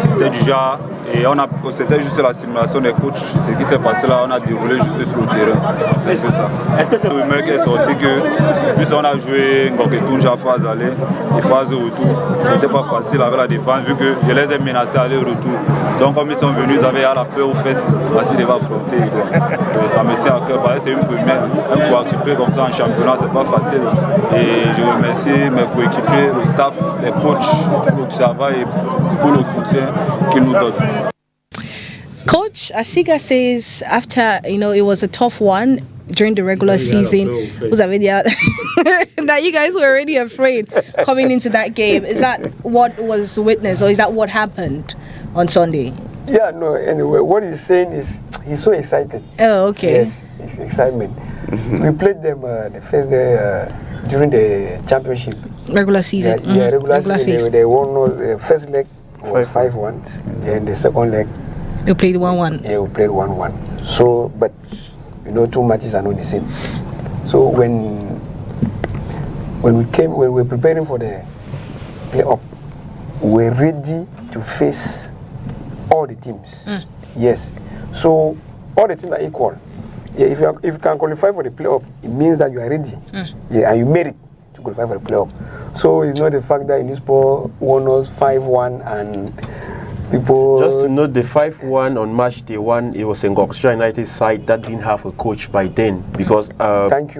c'était déjà. Et c'était juste la simulation des coachs. Ce qui s'est passé là, on a déroulé juste sur le terrain. C'est ça. Est-ce que le mec est sorti que, plus on a joué Ngokutunja phase aller et phase retour, c'était pas facile avec la défense vu que je les ai menacés aller-retour. Donc comme ils sont venus, ils avaient la peur aux fesses parce qu'ils devaient affronter. Ça me tient à cœur, parce que c'est une première. Un coéquipier comme ça en championnat, c'est pas facile. Et je remercie mes coéquipiers, le staff, les coachs pour le travail et pour le soutien qu'ils nous donnent. Coach Asiga says after, it was a tough one during the regular season. That you guys were already afraid coming into that game. Is that what was witnessed, or is that what happened on Sunday? Yeah, no, anyway, what he's saying is he's so excited. Oh, okay. Yes, it's excitement. We played them the first day during the championship. Regular season. Yeah, regular season. They won the first leg was 5-1, and the second leg we played 1-1. Yeah, we played 1-1. So, but 2 matches are not the same. So when we were preparing for the play-up, we were ready to face all the teams. Yes. So all the teams are equal. Yeah, if you can qualify for the play-up, it means that you are ready. Yeah, and you made it to qualify for the play-up. So it's not the fact that Unisport won us 5-1 and people. Just to note, the 5-1 on match day 1, it was a Ngokutunja United side that didn't have a coach by then, because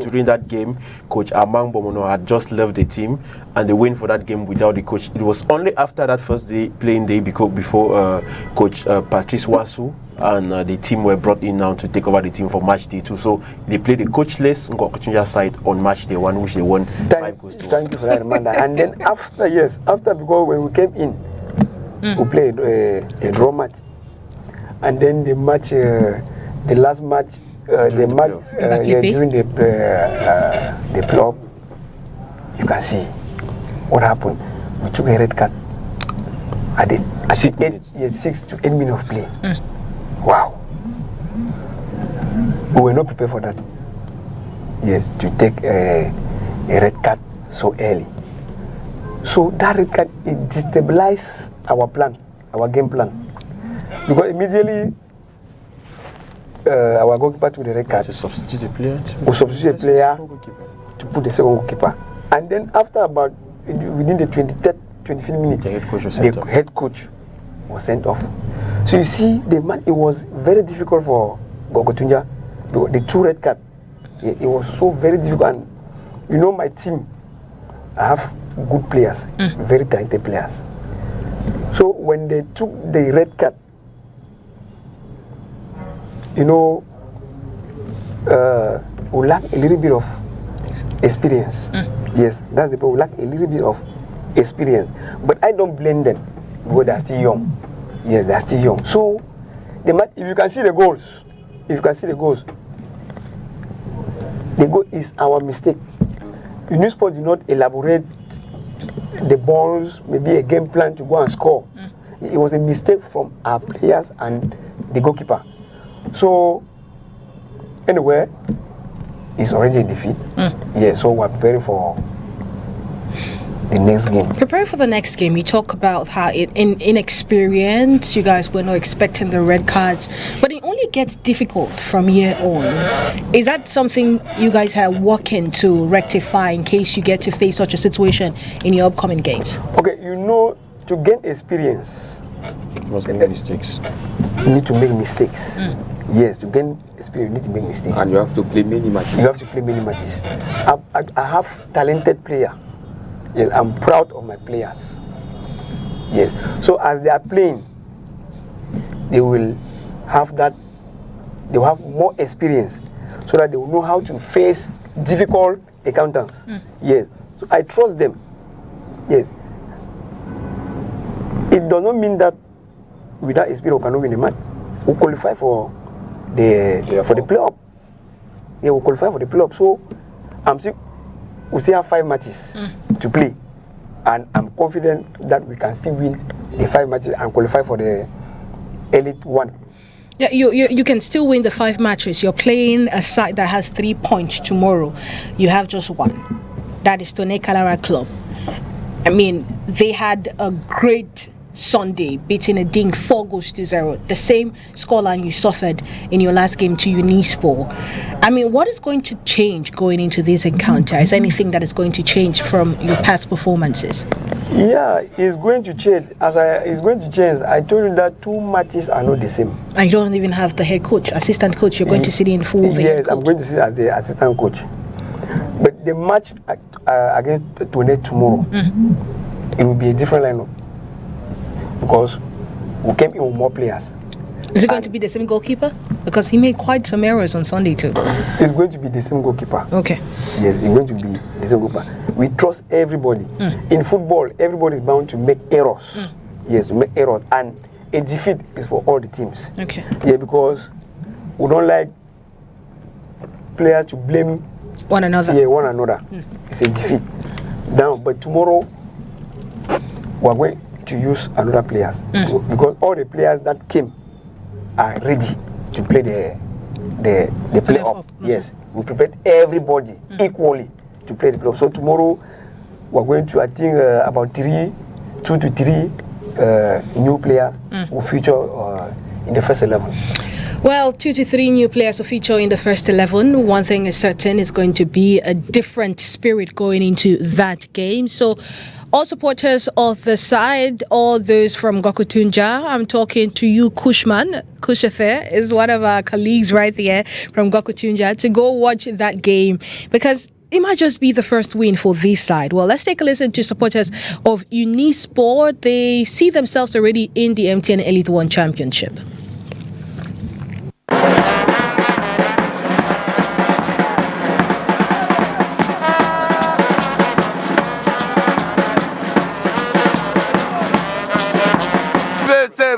during that game, Coach Amang Bomono had just left the team, and they went for that game without the coach. It was only after that first day playing day before Coach Patrice Wasu and the team were brought in now to take over the team for match day 2. So they played the coachless Ngokutunja side on match day 1, which they won 5 goals to 1. Thank you for that reminder. And then after because when we came in, we played a draw match, and then the match, the last match, during the playoff, you can see what happened. We took a red card at the 6 to 8 minutes of play. Wow. We were not prepared for that. Yes, to take a red card so early. So that red card, it destabilized our plan, our game plan. Because immediately our goalkeeper took the red card. To substitute a player? We substitute a player to put the second goalkeeper. And then after about, within the 25th minute, the head coach was sent off. So you see, the match, it was very difficult for Ngokutunja. The 2 red card, it was so very difficult. And you know, my team, I have good players, very talented players. So when they took the red card, you know, we lack a little bit of experience. Yes, that's the problem. We lack a little bit of experience. But I don't blame them because they're still young. Yes, they're still young. So the match, if you can see the goals, the goal is our mistake. Unisport did not elaborate the balls, maybe a game plan to go and score. It was a mistake from our players and the goalkeeper. So anyway, it's already a defeat. Yeah, so we're preparing for the next game. Preparing for the next game, you talk about how in inexperience, you guys were not expecting the red cards, but it only gets difficult from here on. Is that something you guys are working to rectify in case you get to face such a situation in your upcoming games? Okay, you know, to gain experience, you must make mistakes. You need to make mistakes. Yes, to gain experience, you need to make mistakes. And you have to play many matches. You have to play many matches. I have talented players. Yes, I'm proud of my players. Yes. So as they are playing, they will have more experience, so that they will know how to face difficult encounters. Yes. So I trust them. Yes. It does not mean that without experience we cannot win a match. We qualify for the playoff. Yeah, we qualify for the playoff. So we still have 5 matches to play, and I'm confident that we can still win the 5 matches and qualify for the Elite 1. Yeah, you can still win the 5 matches. You're playing a side that has 3 points tomorrow. You have just 1. That is Tone Kalara Club. I mean, they had a great Sunday, beating a Ding 4-0, the same scoreline you suffered in your last game to Unisport. I mean, what is going to change going into this encounter? Is there anything that is going to change from your past performances? Yeah, it's going to change. It's going to change. I told you that 2 matches are not the same. And you don't even have the head coach, assistant coach. You're going to sit in full. Yes, I'm going to sit as the assistant coach. But the match against Tone tomorrow, it will be a different lineup, because we came in with more players. Is it going to be the same goalkeeper? Because he made quite some errors on Sunday too. It's going to be the same goalkeeper. Okay. Yes, it's going to be the same goalkeeper. We trust everybody. In football, everybody is bound to make errors. Yes, to make errors. And a defeat is for all the teams. Okay. Yeah, because we don't like players to blame one another. Yeah, one another. It's a defeat. Now, but tomorrow, we're going to use another players, because all the players that came are ready to play the playoff. Yes, we prepared everybody equally to play the playoff. So tomorrow we're going to, I think, about 2 to 3 new players will feature in the first 11. Well, 2 to 3 new players will feature in the first 11. One thing is certain, it's going to be a different spirit going into that game. So all supporters of the side, all those from Ngokutunja, I'm talking to you, Kushman. Kushafe is one of our colleagues right there from Ngokutunja, to go watch that game, because it might just be the first win for this side. Well, let's take a listen to supporters of Unisport. They see themselves already in the MTN Elite 1 Championship.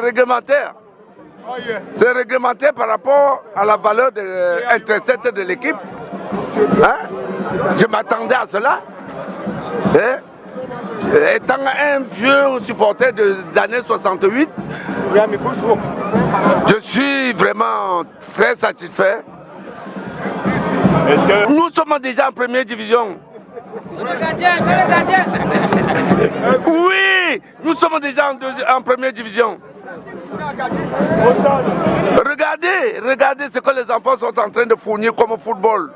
réglementaire. C'est réglementaire par rapport à la valeur intrinsèque de l'équipe. Hein? Je m'attendais à cela. Hein? Étant un vieux supporter des années 68, je suis vraiment très satisfait. Nous sommes déjà en première division. Oui, nous sommes déjà en première division. Regardez ce que les enfants sont en train de fournir comme football.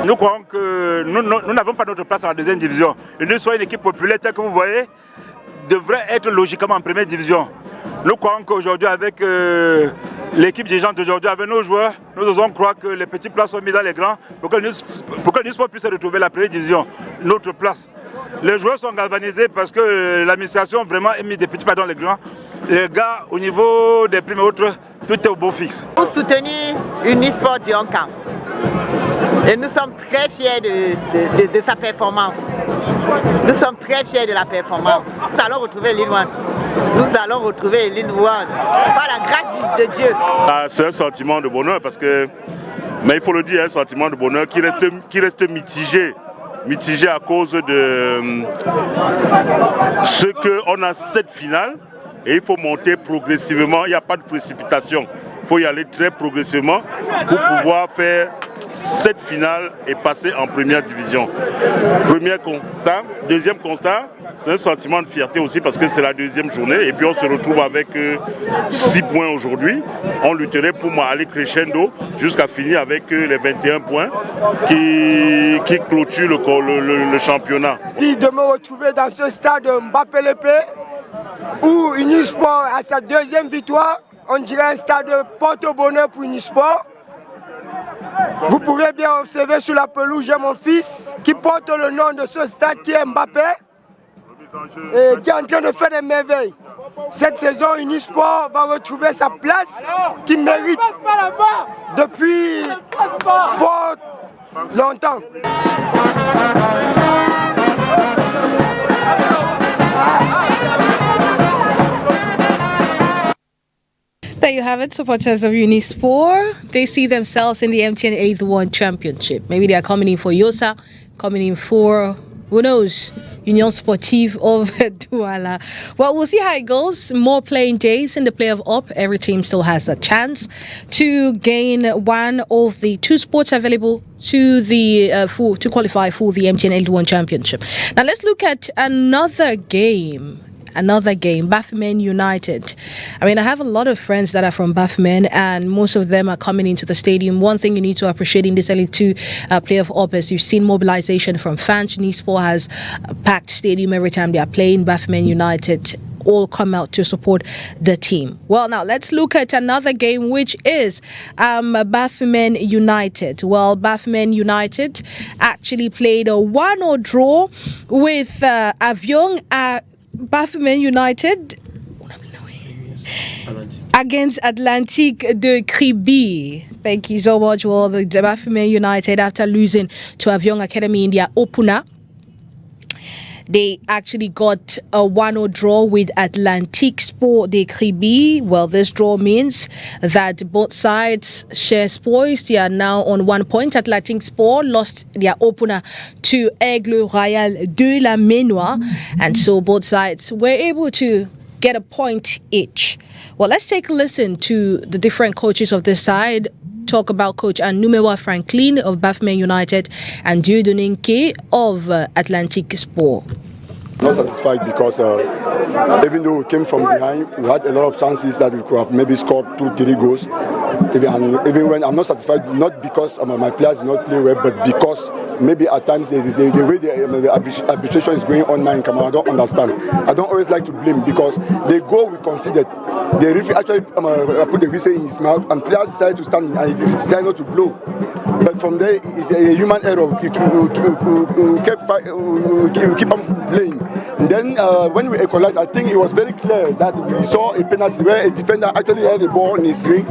Nous croyons que nous n'avons pas notre place en deuxième division. Et nous sommes une équipe populaire telle que vous voyez, devrait être logiquement en première division. Nous croyons qu'aujourd'hui, avec l'équipe dirigeante d'aujourd'hui, avec nos joueurs, nous osons croire que les petits places sont mis dans les grands pour que le sport puisse retrouver la première division, notre place. Les joueurs sont galvanisés parce que l'administration vraiment a mis des petits pas dans les grands. Les gars, au niveau des primes et autres, tout est au beau fixe. Pour soutenir Unisport du Camp. Et nous sommes très fiers de sa performance. Nous sommes très fiers de la performance. Nous allons retrouver l'île One. Nous allons retrouver l'île One par la grâce de Dieu. C'est un sentiment de bonheur parce que, mais il faut le dire, un sentiment de bonheur qui reste mitigé. Mitigé à cause de ce qu'on a cette finale et il faut monter progressivement. Il n'y a pas de précipitation. Il faut y aller très progressivement pour pouvoir faire cette finale et passer en première division. Premier constat. Deuxième constat, c'est un sentiment de fierté aussi parce que c'est la deuxième journée et puis on se retrouve avec 6 points aujourd'hui. On lutterait pour aller crescendo jusqu'à finir avec les 21 points qui clôturent le championnat. De me retrouver dans ce stade Mbappé-Lépé où Unisport a sa deuxième victoire, on dirait un stade porte-bonheur pour Unisport. Vous pouvez bien observer sur la pelouse, j'ai mon fils qui porte le nom de ce stade qui est Mbappé et qui est en train de faire des merveilles. Cette saison, Unisport va retrouver sa place qu'il mérite depuis fort longtemps. There you have it, supporters of Unisport. They see themselves in the MTN 8th One Championship. Maybe they are coming in for Yosa, coming in for, who knows, Union Sportive of Douala. Well, we'll see how it goes. More playing days in the playoff up. Every team still has a chance to gain one of the 2 spots available to the to qualify for the MTN 8th One Championship. Now let's look at another game, Bafemen United. I mean, I have a lot of friends that are from Bafemen, and most of them are coming into the stadium. One thing you need to appreciate in this LE2 playoff up is you've seen mobilization from fans. Unisport has a packed stadium every time they are playing. Bafemen United all come out to support the team. Well, now let's look at another game, which is Bafemen United. Well, Bafemen United actually played a 1-1 draw with Avion at Bafemen United against Atlantique de Kribi. Thank you so much. Well, the Bafemen United, after losing to Avion Academy in their opener, they actually got a 1-1 draw with Atlantique Sport de Kribi. Well, this draw means that both sides share spoils. They are now on 1 point. Atlantique Sport lost their opener to Aigle Royal de la Ménois. And so both sides were able to get a point each. Well, let's take a listen to the different coaches of this side. Talk about Coach Anumewa Franklin of Bafemen United and Dieudonne Nke of Atlantique Sport. Not satisfied because even though we came from behind, we had a lot of chances that we could have maybe scored 2-3 goals. Even when I'm not satisfied, not because my players did not play well, but because maybe at times the way the arbitration is going on now in Cameroon, I don't understand. I don't always like to blame because the goal we conceded, the referee actually put the whistle in his mouth and players decided to stand and he decided not to blow. But from there, it's a human error. We keep on playing. And then when we equalized, I think it was very clear that we saw a penalty where a defender actually had the ball in his ring,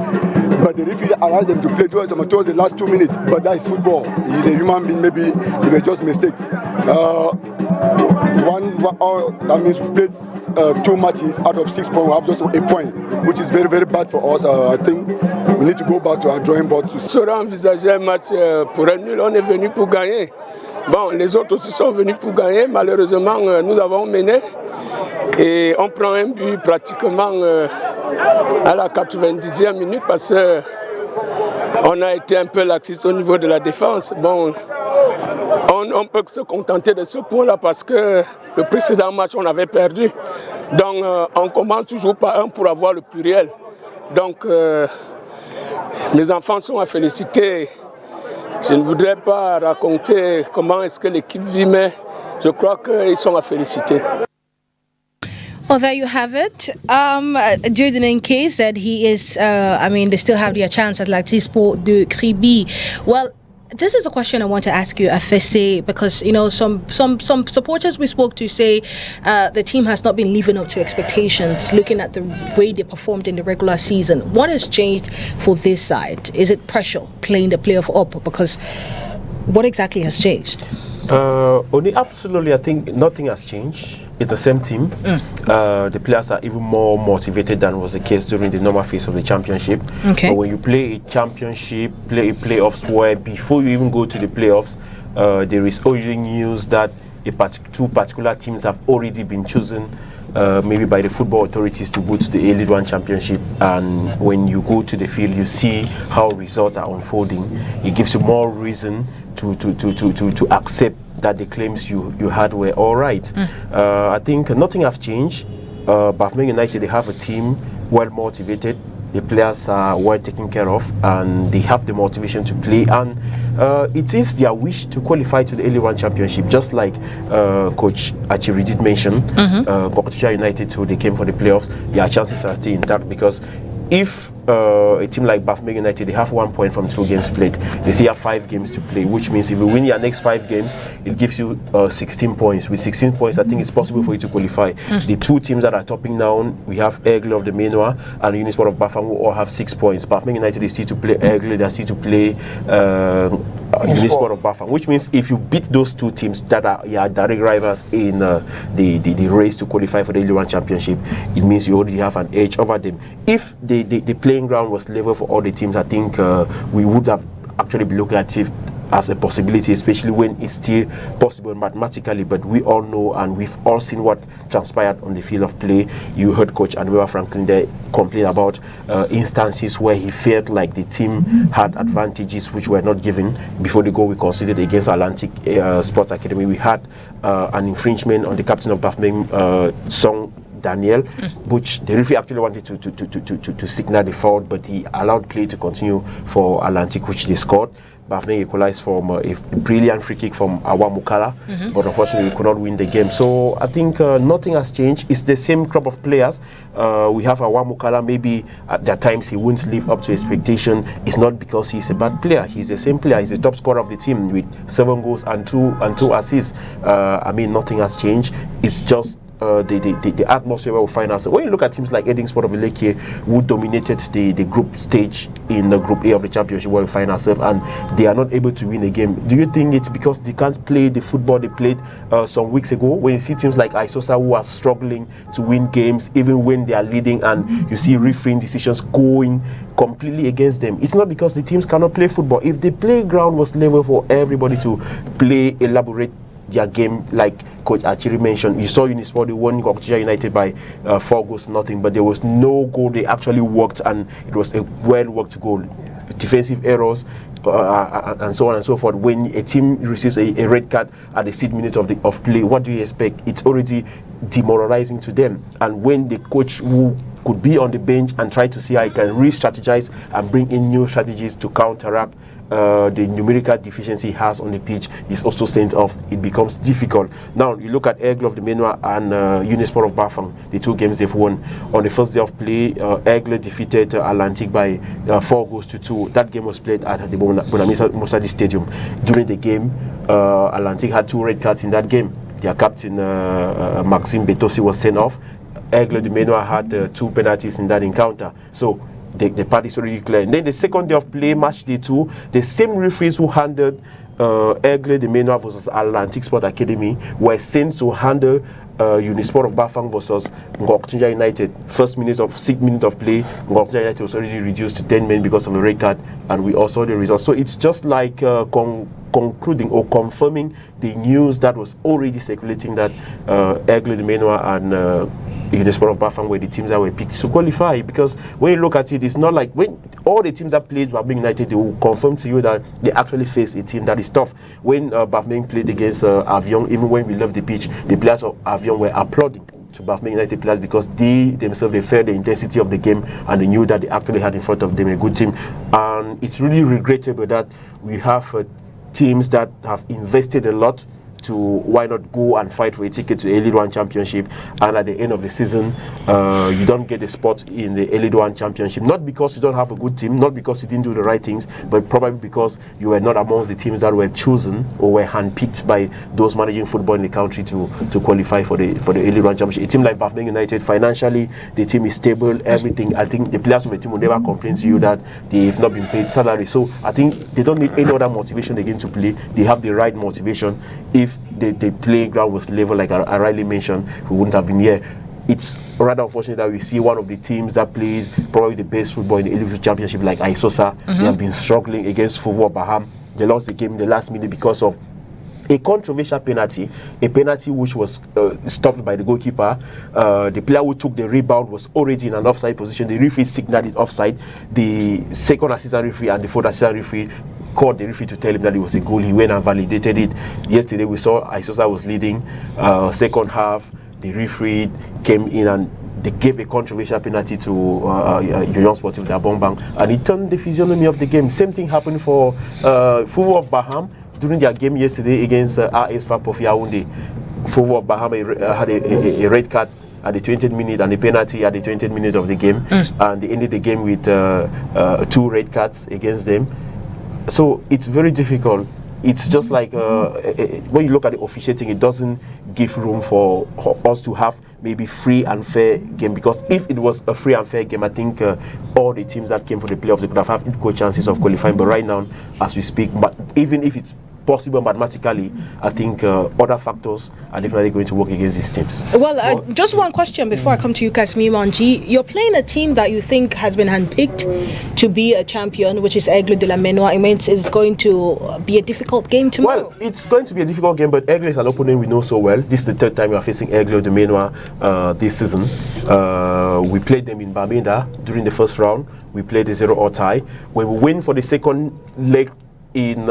but the referee allowed them to play towards the last 2 minutes. But that is football. He's a human being. Maybe they were just mistakes. that means we've played 2 matches out of 6 points. We have just a point, which is very, very bad for us. I think we need to go back to our drawing board. Sera envisager un match pour un nul, on est venu pour gagner. Bon, les autres aussi sont venus pour gagner. Malheureusement, nous avons mené et on prend un but pratiquement à la 90e minute parce qu'on a été un peu laxiste au niveau de la défense. Bon, on peut se contenter de ce point-là parce que le précédent match, on avait perdu. Donc, on commence toujours par un pour avoir le pluriel. Donc, mes enfants sont à féliciter. Je ne voudrais pas raconter comment est-ce que l'équipe vit, mais je crois qu'ils sont à féliciter. Well, there you have it. Jordan Nke said he is, they still have their chance at l'Atletico de Kribi. Well, this is a question I want to ask you, FSA, because some supporters we spoke to say the team has not been living up to expectations, looking at the way they performed in the regular season. What has changed for this side? Is it pressure playing the playoff up? Because what exactly has changed? Only absolutely, I think nothing has changed. It's the same team. The players are even more motivated than was the case during the normal phase of the championship. Okay. But when you play a championship, play playoffs where before you even go to the playoffs, there is already news that two particular teams have already been chosen maybe by the football authorities to go to the A-League One Championship, and when you go to the field you see how results are unfolding. It gives you more reason to accept that the claims you had were all right. I think nothing has changed. Bafokeng United, they have a team well motivated. The players are well taken care of and they have the motivation to play, and it is their wish to qualify to the A-League One Championship, just like Coach Achiri did mention. Kokotusha United, too, they came for the playoffs. Their chances are still intact because if a team like Bafokeng United, they have 1 point from 2 games played, they still have 5 games to play, which means if you win your next 5 games, it gives you 16 points. With 16 points, I think it's possible for you to qualify. The 2 teams that are topping now, we have Aigle of the Menoa and Unisport of Bafang, who all have 6 points. Bafokeng United is still to play Aigle, they are still to play Unisport of Bafang, which means if you beat those 2 teams that are your direct rivals in the race to qualify for the A-League One Championship, it means you already have an edge over them. If the playing ground was level for all the teams, I think we would have actually been looking at it as a possibility, especially when it's still possible mathematically. But we all know and we've all seen what transpired on the field of play. You heard Coach Anuela Franklin there complain about instances where he felt like the team had advantages which were not given. Before the goal we considered against Atlantic Sports Academy, we had an infringement on the captain of Bafokeng, Song Daniel, which the referee actually wanted to signal the foul, but he allowed play to continue for Atlantic, which they scored. Bafokeng equalized from a brilliant free kick from Awa Mukala, but unfortunately we could not win the game. So I think nothing has changed. It's the same crop of players. We have Awa Mukala, maybe at times he won't live up to expectation. It's not because he's a bad player. He's the same player. He's the top scorer of the team with 7 goals and 2 assists. Nothing has changed. It's just the atmosphere where we find ourselves. When you look at teams like Edingsport of Ileke, who dominated the group stage in the Group A of the Championship, where we find ourselves, and they are not able to win a game, do you think it's because they can't play the football they played some weeks ago? When you see teams like Isosa who are struggling to win games even when they are leading, and you see refereeing decisions going completely against them, it's not because the teams cannot play football. If the playground was level for everybody to play, elaborate their game, like Coach Achiri mentioned, you saw Unisport, they won Kokotusha United by 4-0, but there was no goal. They actually worked, and it was a well-worked goal. Defensive errors and so on and so forth. When a team receives a red card at the 6th minute of play, what do you expect? It's already demoralizing to them. And when the coach who could be on the bench and try to see how he can re-strategize and bring in new strategies to counteract the numerical deficiency he has on the pitch, is also sent off, it becomes difficult. Now you look at Aigle of the Menoa and Unisport of Bafang, the 2 games they've won. On the first day of play, Aigle defeated Atlantic by 4-2. That game was played at the Bonamisa Mosadi Stadium. During the game, Atlantic had 2 red cards in that game. Their captain Maxime Betosi was sent off. Aigle de Menoa had 2 penalties in that encounter. So the party is already clear. And then the second day of play, match day 2, the same referees who handed Aigle de Menoir versus Atlantic Sport Academy were sent to handle Unisport of Bafang versus Ngoktinja United. First minute of 6 minutes of play, Ngoktinja United was already reduced to 10 men because of a red card, and we also saw the results. So it's just like concluding or confirming the news that was already circulating that Aigle de Menoir and Unisport of Bafang were the teams that were picked to qualify. Because when you look at it, it's not like when all the teams that played Bafang United, they will confirm to you that they actually face a team that is tough. When Bafang played against Avion, even when we left the pitch, the players of Avion were applauding to Bafang United players because they themselves, they felt the intensity of the game and they knew that they actually had in front of them a good team. And it's really regrettable that we have teams that have invested a lot to why not go and fight for a ticket to the Elite One Championship, and at the end of the season you don't get a spot in the Elite One Championship, not because you don't have a good team, not because you didn't do the right things, but probably because you were not amongst the teams that were chosen or were handpicked by those managing football in the country to qualify for the Elite One Championship. A team like Bafang United, financially the team is stable, everything. I think the players of the team will never complain to you that they have not been paid salary, so I think they don't need any other motivation again to play. They have the right motivation. If the playground was level, like I rightly mentioned, we wouldn't have been here. It's rather unfortunate that we see one of the teams that played probably the best football in the Elite Championship, like Isosa. They have been struggling against Faubourg Baham. They lost the game in the last minute because of a controversial penalty, a penalty which was stopped by the goalkeeper. The player who took the rebound was already in an offside position. The referee signaled it offside. The second assistant referee and the fourth assistant referee called the referee to tell him that it was a goal. He went and validated it. Yesterday we saw Isosa was leading second half. The referee came in and they gave a controversial penalty to Union Sportive d'Abongbang, and it turned the physiognomy of the game. Same thing happened for Faubourg of Baham during their game yesterday against RS FAP of Yaoundé. Faubourg of Baham had a red card at the 20th minute and a penalty at the 20th minute of the game, and they ended the game with 2 red cards against them. So it's very difficult. It's just like when you look at the officiating, it doesn't give room for us to have maybe free and fair game, because if it was a free and fair game, I think all the teams that came for the playoffs, they could have had equal chances of qualifying. But right now, as we speak, but even if it's possible mathematically, I think other factors are definitely going to work against these teams. Well, just one question before I come to you, Kasmi Manji. You're playing a team that you think has been handpicked to be a champion, which is Aigle de la Menoir. I mean, it's going to be a difficult game tomorrow. Well, it's going to be a difficult game, but Aigle is an opponent we know so well. This is the third time we are facing Aigle de Menoir this season. We played them in Bamenda during the first round. We played a 0-0 tie. When we win for the second leg in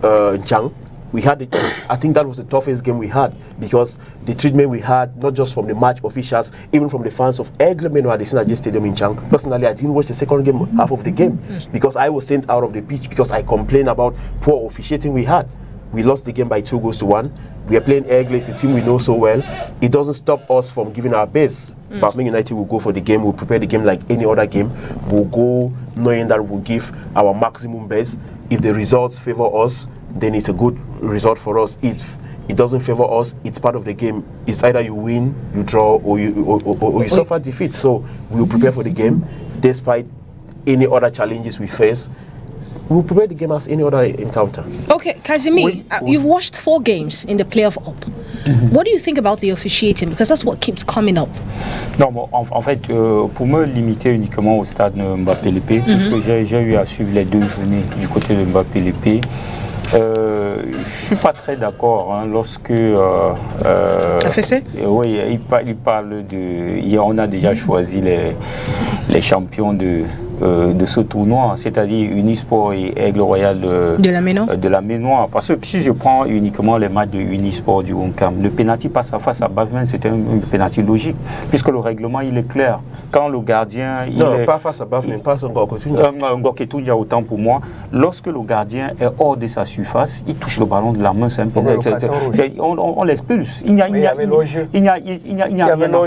Juin, we had I think that was the toughest game we had, because the treatment we had, not just from the match officials, even from the fans of Aigle Menoir at the Synergy Stadium in Juin. Personally, I didn't watch the second game, half of the game, because I was sent out of the pitch because I complained about poor officiating we had. We lost the game by 2-1. We are playing Aigle, it's a team we know so well. It doesn't stop us from giving our best. Bafang United will go for the game. We'll prepare the game like any other game. We'll go knowing that we'll give our maximum best. If the results favor us, then it's a good result for us. If it doesn't favor us, it's part of the game. It's either you win, you draw, or you suffer defeat. So we'll prepare for the game, despite any other challenges we face. We'll prepare the game as any other encounter. Okay, Kazimi, you've watched 4 games in the playoff up. What do you think about the officiating? Because that's what keeps coming up. Non, bon, en fait, pour me limiter uniquement au stade Mbappé-Lépé, puisque j'ai eu à suivre les 2 journées du côté de Mbappé-Lépé, je suis pas très d'accord lorsque oui, il parle de, on a déjà choisi les champions de ce tournoi, c'est-à-dire Unisport et Aigle Royal de la Menoir. Parce que si je prends uniquement les matchs de Unisport du Wonkam, le penalty face à Bafman, c'était un penalty logique, puisque le règlement il est clair. Quand le gardien... pas face à Bafman, pas à Ngorketunja, autant pour moi. Lorsque le gardien est hors de sa surface, il touche le ballon de la main, c'est un penalty. On l'expulse. Il n'y a rien à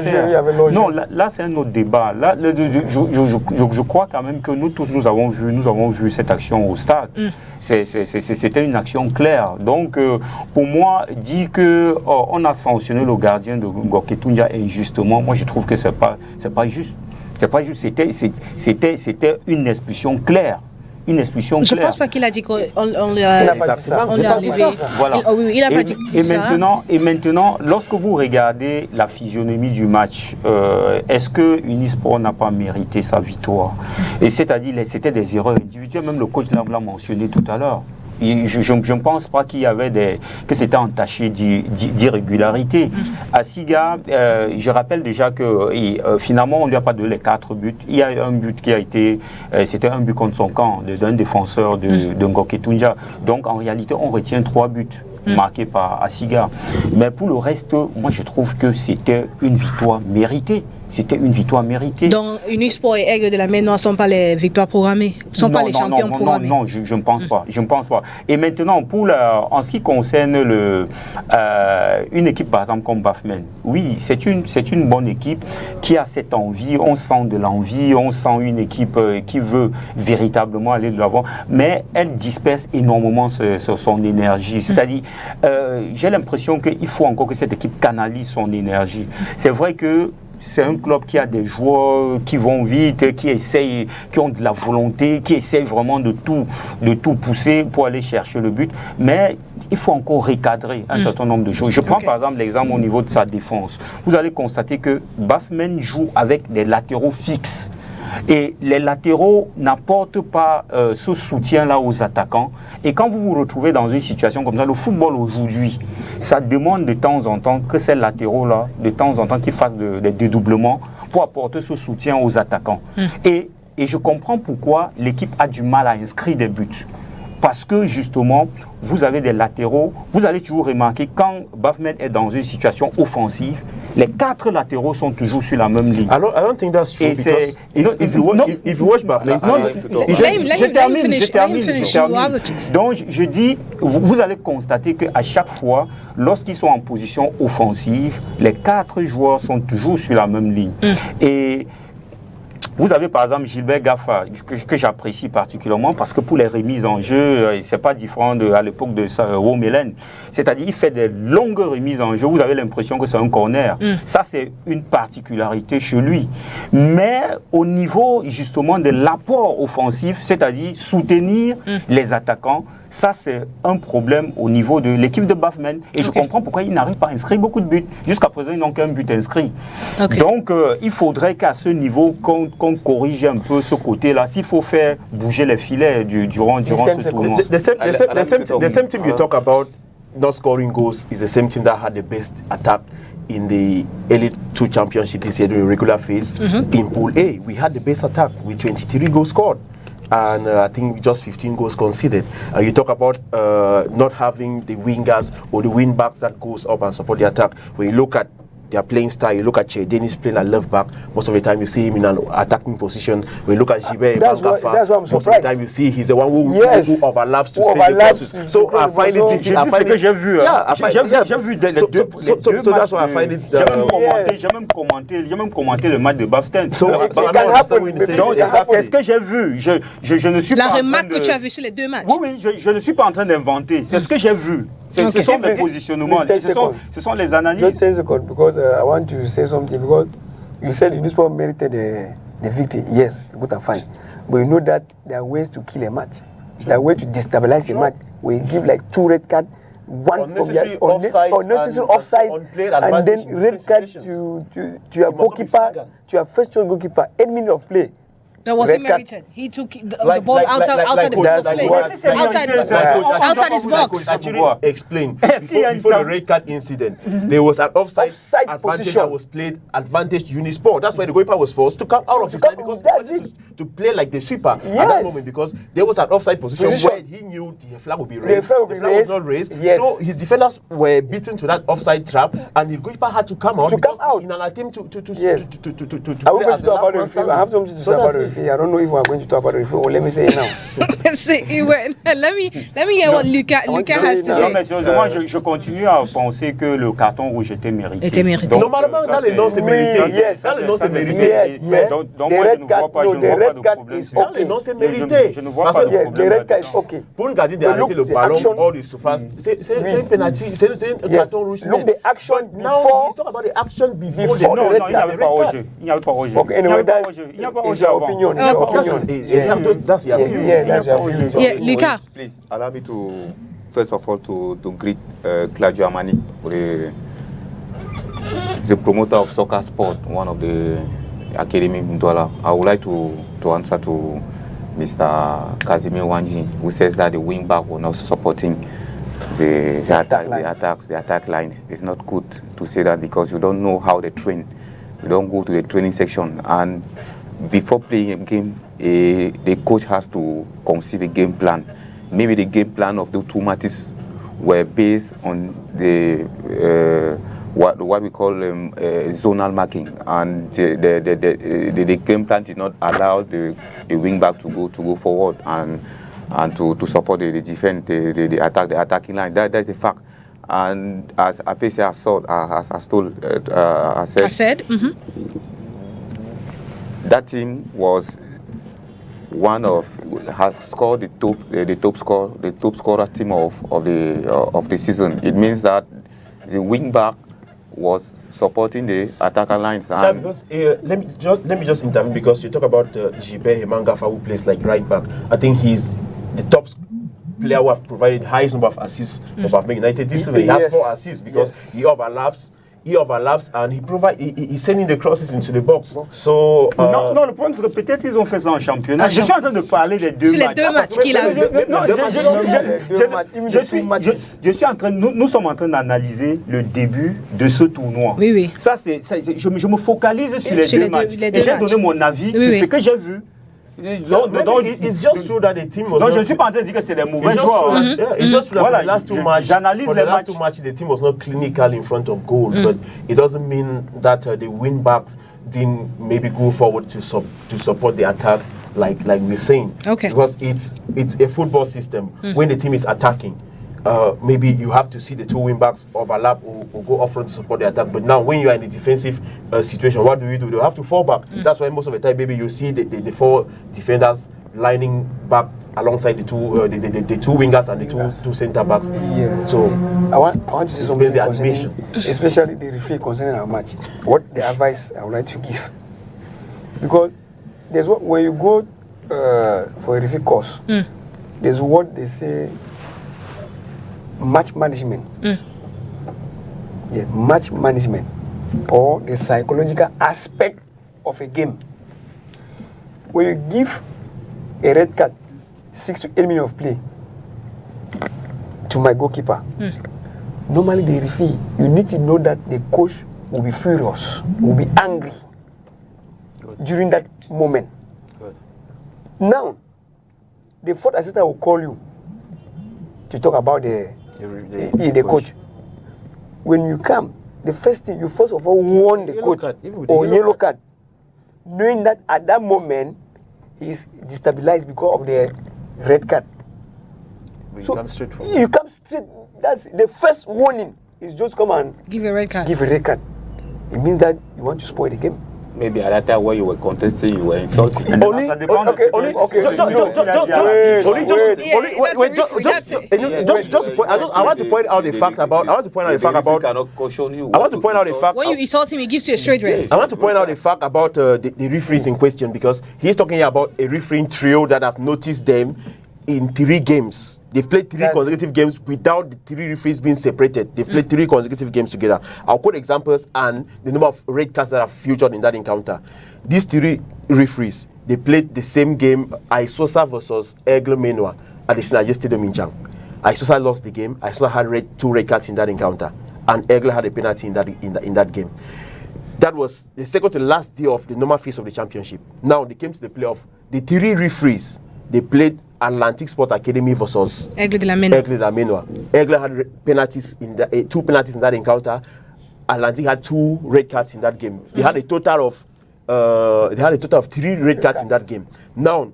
faire. Non, là c'est un autre débat. Là, je crois quand même que nous tous nous avons vu cette action au stade. C'était une action claire. Donc pour moi, dire que on a sanctionné le gardien de Ngorketunja injustement, moi je trouve que c'est pas juste. C'est pas juste. C'était une expulsion claire. une expulsion Je ne claire. pense pas qu'il a dit qu'on l'a enlevé. Voilà. Oui, il n'a pas dit ça. Et maintenant, lorsque vous regardez la physionomie du match, est-ce que Unisport n'a pas mérité sa victoire? Et c'est-à-dire, c'était des erreurs individuelles, même le coach l'a mentionné tout à l'heure. Je ne pense pas qu'il y avait que c'était entaché d'irrégularité. À Siga, je rappelle déjà que finalement, on ne lui a pas donné les 4 buts. Il y a un but qui a été, c'était un but contre son camp, d'un défenseur de Ngoké Tunja. Donc en réalité, on retient 3 buts marqués par Asiga. Mais pour le reste, moi je trouve que c'était une victoire méritée. C'était une victoire méritée. Donc, Unisport et Aigle de la Mer ne sont pas les victoires programmées, ne sont pas les champions programmés. Non, je ne pense pas. Je ne pense pas. Et maintenant, en ce qui concerne une équipe, par exemple, comme Bafmen, oui, c'est une bonne équipe qui a cette envie. On sent de l'envie, on sent une équipe qui veut véritablement aller de l'avant, mais elle disperse énormément son énergie. C'est-à-dire, j'ai l'impression qu'il faut encore que cette équipe canalise son énergie. C'est vrai que c'est un club qui a des joueurs qui vont vite, qui essayent, qui ont de la volonté, qui essayent vraiment de tout pousser pour aller chercher le but. Mais il faut encore recadrer un certain nombre de choses. Je prends par exemple l'exemple au niveau de sa défense. Vous allez constater que Bafmen joue avec des latéraux fixes. Et les latéraux n'apportent pas ce soutien-là aux attaquants. Et quand vous vous retrouvez dans une situation comme ça, le football aujourd'hui, ça demande de temps en temps que ces latéraux-là, de temps en temps, qu'ils fassent des dédoublements pour apporter ce soutien aux attaquants. Et je comprends pourquoi l'équipe a du mal à inscrire des buts. Parce que justement, vous avez des latéraux, vous allez toujours remarquer quand Bafmen est dans une situation offensive, les 4 latéraux sont toujours sur la même ligne. I don't think that's true because if you watch Bafmen, je termine. Donc je dis, vous allez constater qu'à chaque fois, lorsqu'ils sont en position offensive, les 4 joueurs sont toujours sur la même ligne. Et vous avez par exemple Gilbert Gaffa, que j'apprécie particulièrement parce que pour les remises en jeu, c'est pas différent à l'époque de Romelen. C'est-à-dire il fait des longues remises en jeu, vous avez l'impression que c'est un corner. Ça c'est une particularité chez lui. Mais au niveau justement de l'apport offensif, c'est-à-dire soutenir les attaquants, ça c'est un problème au niveau de l'équipe de Bafmen. Et je comprends pourquoi ils n'arrivent pas à inscrire beaucoup de buts. Jusqu'à présent, ils n'ont qu'un but inscrit. Donc il faudrait qu'à ce niveau, qu'on corrige un peu ce côté-là. S'il faut faire bouger les filets durant ce tournoi. The same team you talk about not scoring goals is the same team that had the best attack in the Elite 2 Championship this year, the regular phase. In Pool A, we had the best attack with 23 goals scored. And I think just 15 goals conceded. You talk about not having the wingers or the wing backs that goes up and support the attack. When you look at their playing style, you look at Che Dennis playing at left back, most of the time you see him in an attacking position. When you look at Jibe Bangafa, most of the time you see he's the one who overlaps to save the crosses. So I find it difficult. C'est ce que j'ai vu. J'ai vu les deux so that's why I find it. J'ai même commenté le match de Baften. So c'est ce que j'ai vu. Je ne suis pas. La remarque que tu as vu sur les 2 matchs. Oui, je ne suis pas en train d'inventer. C'est ce que j'ai vu. Ce sont mes positionnements, ce sont les analyses. Just 10 seconds, because I want to say something, because you said Unisport merited the victory. Yes, good and fine. But you know that there are ways to kill a match. There are ways to destabilize a match. We give like 2 red cards, one from the unnecessary offside, and then red card to your goalkeeper, to your first choice goalkeeper, 8 minutes of play. That wasn't merited. He took the ball outside the box. Outside his box. Actually, explain. Before the red card incident, there was an offside advantage that was played, advantage Unisport. That's why the goalkeeper was forced to come out of his line because he wanted to play like the sweeper at that moment, because there was an offside position where he knew the flag would be raised. The flag was not raised. So his defenders were beaten to that offside trap, and the goalkeeper had to come out in an attempt to play as the last man standing. I have something to say about the referee. I don't know if we are going to talk about the referee, or let me say it now. Let me hear what Lucas has to say. Non, mais sérieusement, je continue à penser que le carton rouge était mérité. Donc, normalement, dans les noms, c'est mérité. Dans les noms, c'est mérité. Donc, moi, je ne vois pas de problème. Dans les noms, c'est mérité. Je ne vois pas de problème. Pour une gardien d'arrêter le ballon hors de surface, c'est une penalty, c'est un carton rouge. Look, the action now, he's talking about the action before the non, il n'y avait pas Roger. Il n'y avait pas Roger. Okay, anyway, il n'y a pas Roger avant. That's your opinion. Yeah, Lucas. Please allow me to, first of all, to greet Claudio Amani, the promoter of soccer sport, one of the academy in Douala. I would like to answer to Mr. Casimir Wanji, who says that the wing back was not supporting the attack line. It's not good to say that because you don't know how they train. You don't go to the training section, and before playing a game, the coach has to conceive a game plan. Maybe the game plan of the two matches were based on the what we call zonal marking, and the game plan did not allow the wing back to go forward and to support the defense, the attacking line. That's the fact. And as Apese has said, that team was has scored the top scorer team of the season. It means that the wing back was supporting the attacker lines. Yeah, because let me just intervene because you talk about Jibe Hemangafa, who plays like right back. I think he's the top player who have provided highest number of assists for Bafokeng United this season. He has 4 assists because he overlaps and he's sending the crosses into the box. So non, le problème c'est que peut-être ils ont fait ça en championnat. Je suis en train de parler des deux matchs. Sur les 2 matchs qu'il a nous sommes en train d'analyser le début de ce tournoi. Oui. Ça je me focalise sur les deux matchs. Et j'ai donné mon avis sur ce que j'ai vu. It's just true that the team was. Donc je ne suis pas en train de dire que c'est des mauvais joueurs. It's just true that for the last 2 matches. J'analyse for the last 2 matches, the team was not clinical in front of goal, but it doesn't mean that the wing backs didn't maybe go forward to support the attack like we're saying. Okay. Because it's a football system. When the team is attacking, maybe you have to see the 2 wing backs overlap or go off front to support the attack. But now, when you are in a defensive situation, what do? They have to fall back. That's why most of the time, maybe you see the 4 defenders lining back alongside the two wingers and the two centre backs. Yeah. So I want to see something the animation, especially the referee concerning our match. What the advice I would like to give, because there's when you go for a referee course, there's what they say. Match management. Yeah, match management or the psychological aspect of a game. When you give a red card 6 to 8 minutes of play to my goalkeeper, normally the referee, you need to know that the coach will be furious, will be angry during that moment. Now, the 4th assistant will call you to talk about the coach. When you come, the first thing you first of all warn the coach or yellow card, knowing that at that moment he is destabilized because of the red card. So you come straight. That's the first warning. Is just come and give a red card. It means that you want to spoil the game. Maybe at that time when you were contesting, you were insulting. I want to point out the fact about. When you insult him, he gives you a straight red. I want to point out the fact about the referees in question because he's talking about a refereeing trio that I've noticed them in 3 games. They've played 3 consecutive games without the 3 referees being separated. They've played 3 consecutive games together. I'll quote examples and the number of red cards that are featured in that encounter. These 3 referees, they played the same game, Isosa versus Aigle Menua at the Sinaje Stadium in Juin. Isosa lost the game. Isosa had 2 red cards in that encounter, and Aigle had a penalty in that game. That was the second to last day of the normal phase of the championship. Now they came to the playoff. The 3 referees, they played Atlantic Sport Academy versus Aigle de la Menua. Aigle had penalties 2 penalties in that encounter. Atlantic had 2 red cards in that game. They had a total of 3 red cards in that game. Now,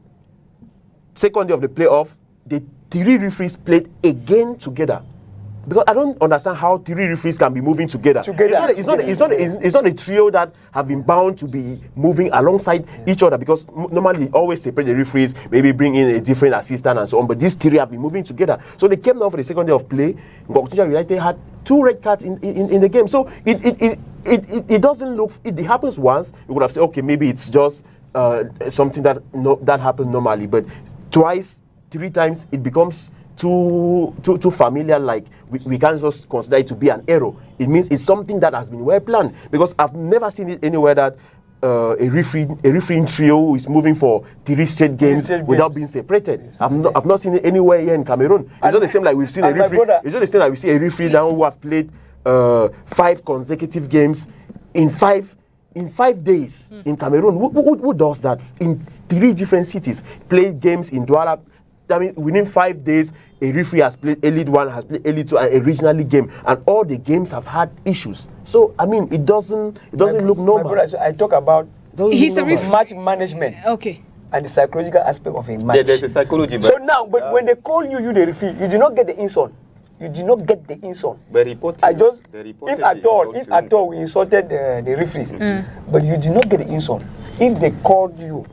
second day of the playoffs, the 3 referees played again together. Because I don't understand how 3 referees can be moving together. It's not a trio that have been bound to be moving alongside each other, because normally they always separate the referees, maybe bring in a different assistant and so on. But these 3 have been moving together. So they came down for the second day of play. Ngokutunja United had 2 red cards in the game. So it doesn't look. It happens once. You would have said, okay, maybe it's just something that happens normally. But twice, 3 times, it becomes too familiar, like we can't just consider it to be an error. It means it's something that has been well planned, because I've never seen it anywhere that a refereeing trio is moving for 3 straight games without being separated. Yes. I've not seen it anywhere here in Cameroon. It's not the same like we've seen a referee. It's not the same like we see a referee now who have played 5 consecutive games in 5 days in Cameroon. Who does that in 3 different cities? Play games in Douala. I mean, within 5 days, a referee has played Elite 1, has played Elite 2, and a regionally game, and all the games have had issues. So, I mean, it doesn't look normal. My brother, so I talk about match management. Okay. And the psychological aspect of a match. There's a psychology. So now, but when they call you the referee, you do not get the insult. You did not get the insult. But if at all we insulted the referees, but you did not get the insult. If they called you,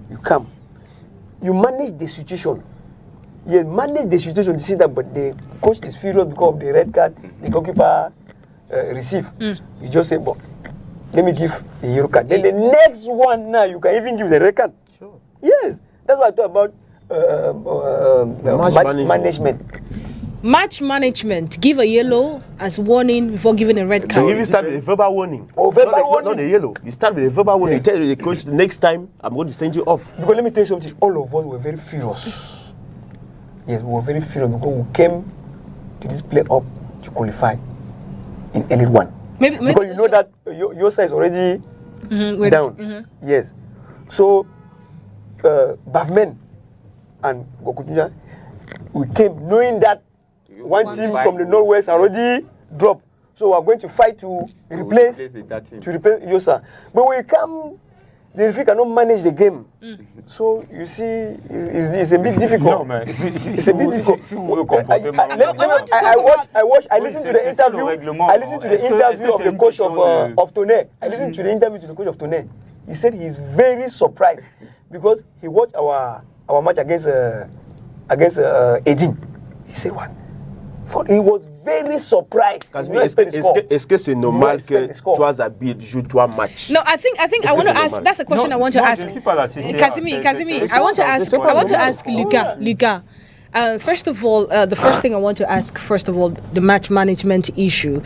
you come. You manage the situation. You manage the situation to see that, but the coach is furious because of the red card the goalkeeper received. You just say, "But let me give a yellow card." Then the next one now you can even give the red card. Sure. Yes, that's what I talk about. Match management. Match management. Give a yellow as warning before giving a red card. You even start with a verbal warning. Not a yellow. You start with a verbal warning. You tell the coach, the next time I'm going to send you off. Because let me tell you something. All of us were very furious. Yes, we were very furious because we came to this play-up to qualify in Elite 1. Maybe because you know that your side is already down. Yes. So, Bavmen and Gokutunja, we came knowing that one team from the Northwest already dropped. So we are going to fight to replace Yosa. But when we come, the referee cannot manage the game. So you see, it's a bit difficult. No, man. It's a bit difficult. I listened to the interview. I listened to the interview of the coach of Tonnerre. I listened to the interview to the coach of Tonnerre. He said he is very surprised because he watched our match against Edin. He said what? He was very surprised. Est-ce que c'est normal que toi Zabid joue 3 matchs? No, I think I want to ask. That's a question I want to ask. Kazimi, I want to ask Lucas. First of all, the first thing I want to ask, the match management issue.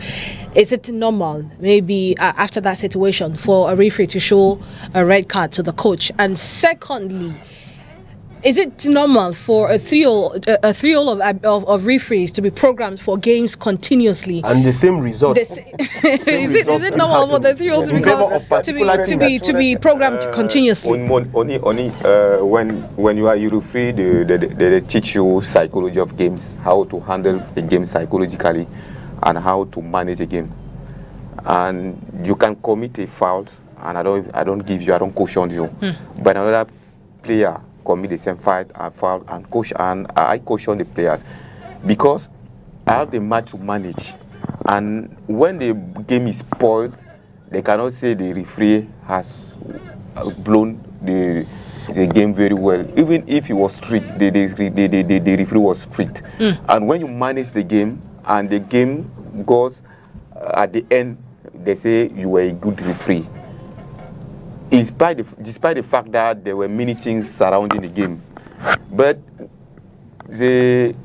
Is it normal, maybe after that situation, for a referee to show a red card to the coach? And secondly, is it normal for a trio of referees to be programmed for games continuously and the same result? Is it normal for the trio to be programmed continuously? Only when you are a referee, they teach you psychology of games, how to handle the game psychologically, and how to manage a game. And you can commit a foul, and I don't caution you, but another player commit the same foul and I caution the players because I have the match to manage, and when the game is spoiled, they cannot say the referee has blown the game very well. Even if he was strict, the referee was strict. And when you manage the game and the game goes at the end, they say you were a good referee. Despite the fact that there were many things surrounding the game. But the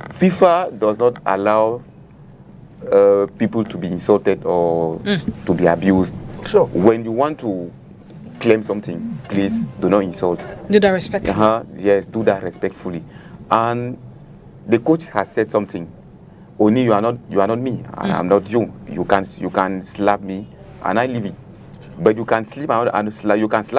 FIFA does not allow people to be insulted or to be abused. Sure. When you want to claim something, please do not insult. Do that respectfully. Yes, do that respectfully. And the coach has said something. Oni, you are not me, and I'm not you. You can slap me, and I leave it. But you can slap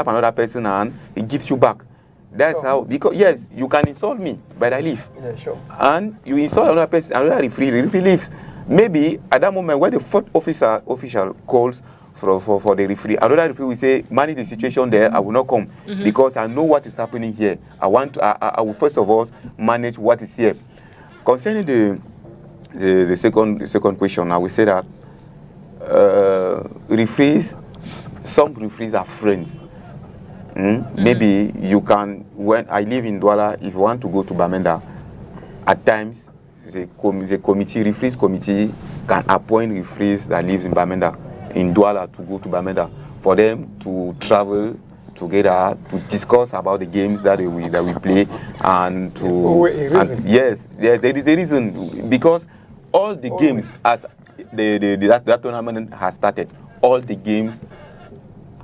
another person and he gives you back. That's how, because yes, you can insult me, but I leave. Yeah, sure. And you insult another person, another referee leaves. Maybe at that moment when the fourth official calls, for the referee. Another referee will say, manage the situation there, I will not come because I know what is happening here. I will first of all manage what is here. Concerning the second question, I will say that referees, some referees are friends. Maybe you can, when I live in Douala, if you want to go to Bamenda, at times the referees committee can appoint referees that lives in Bamenda, in Douala, to go to Bamenda, for them to travel together to discuss about the games that we play and to yes, there is a reason, because all the games as that tournament has started, all the games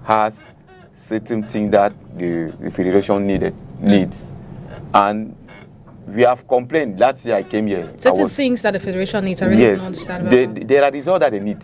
has certain things that the federation needs, and we have complained. Last year I came here. Certain things that the federation needs. I really don't understand about there are results that they need.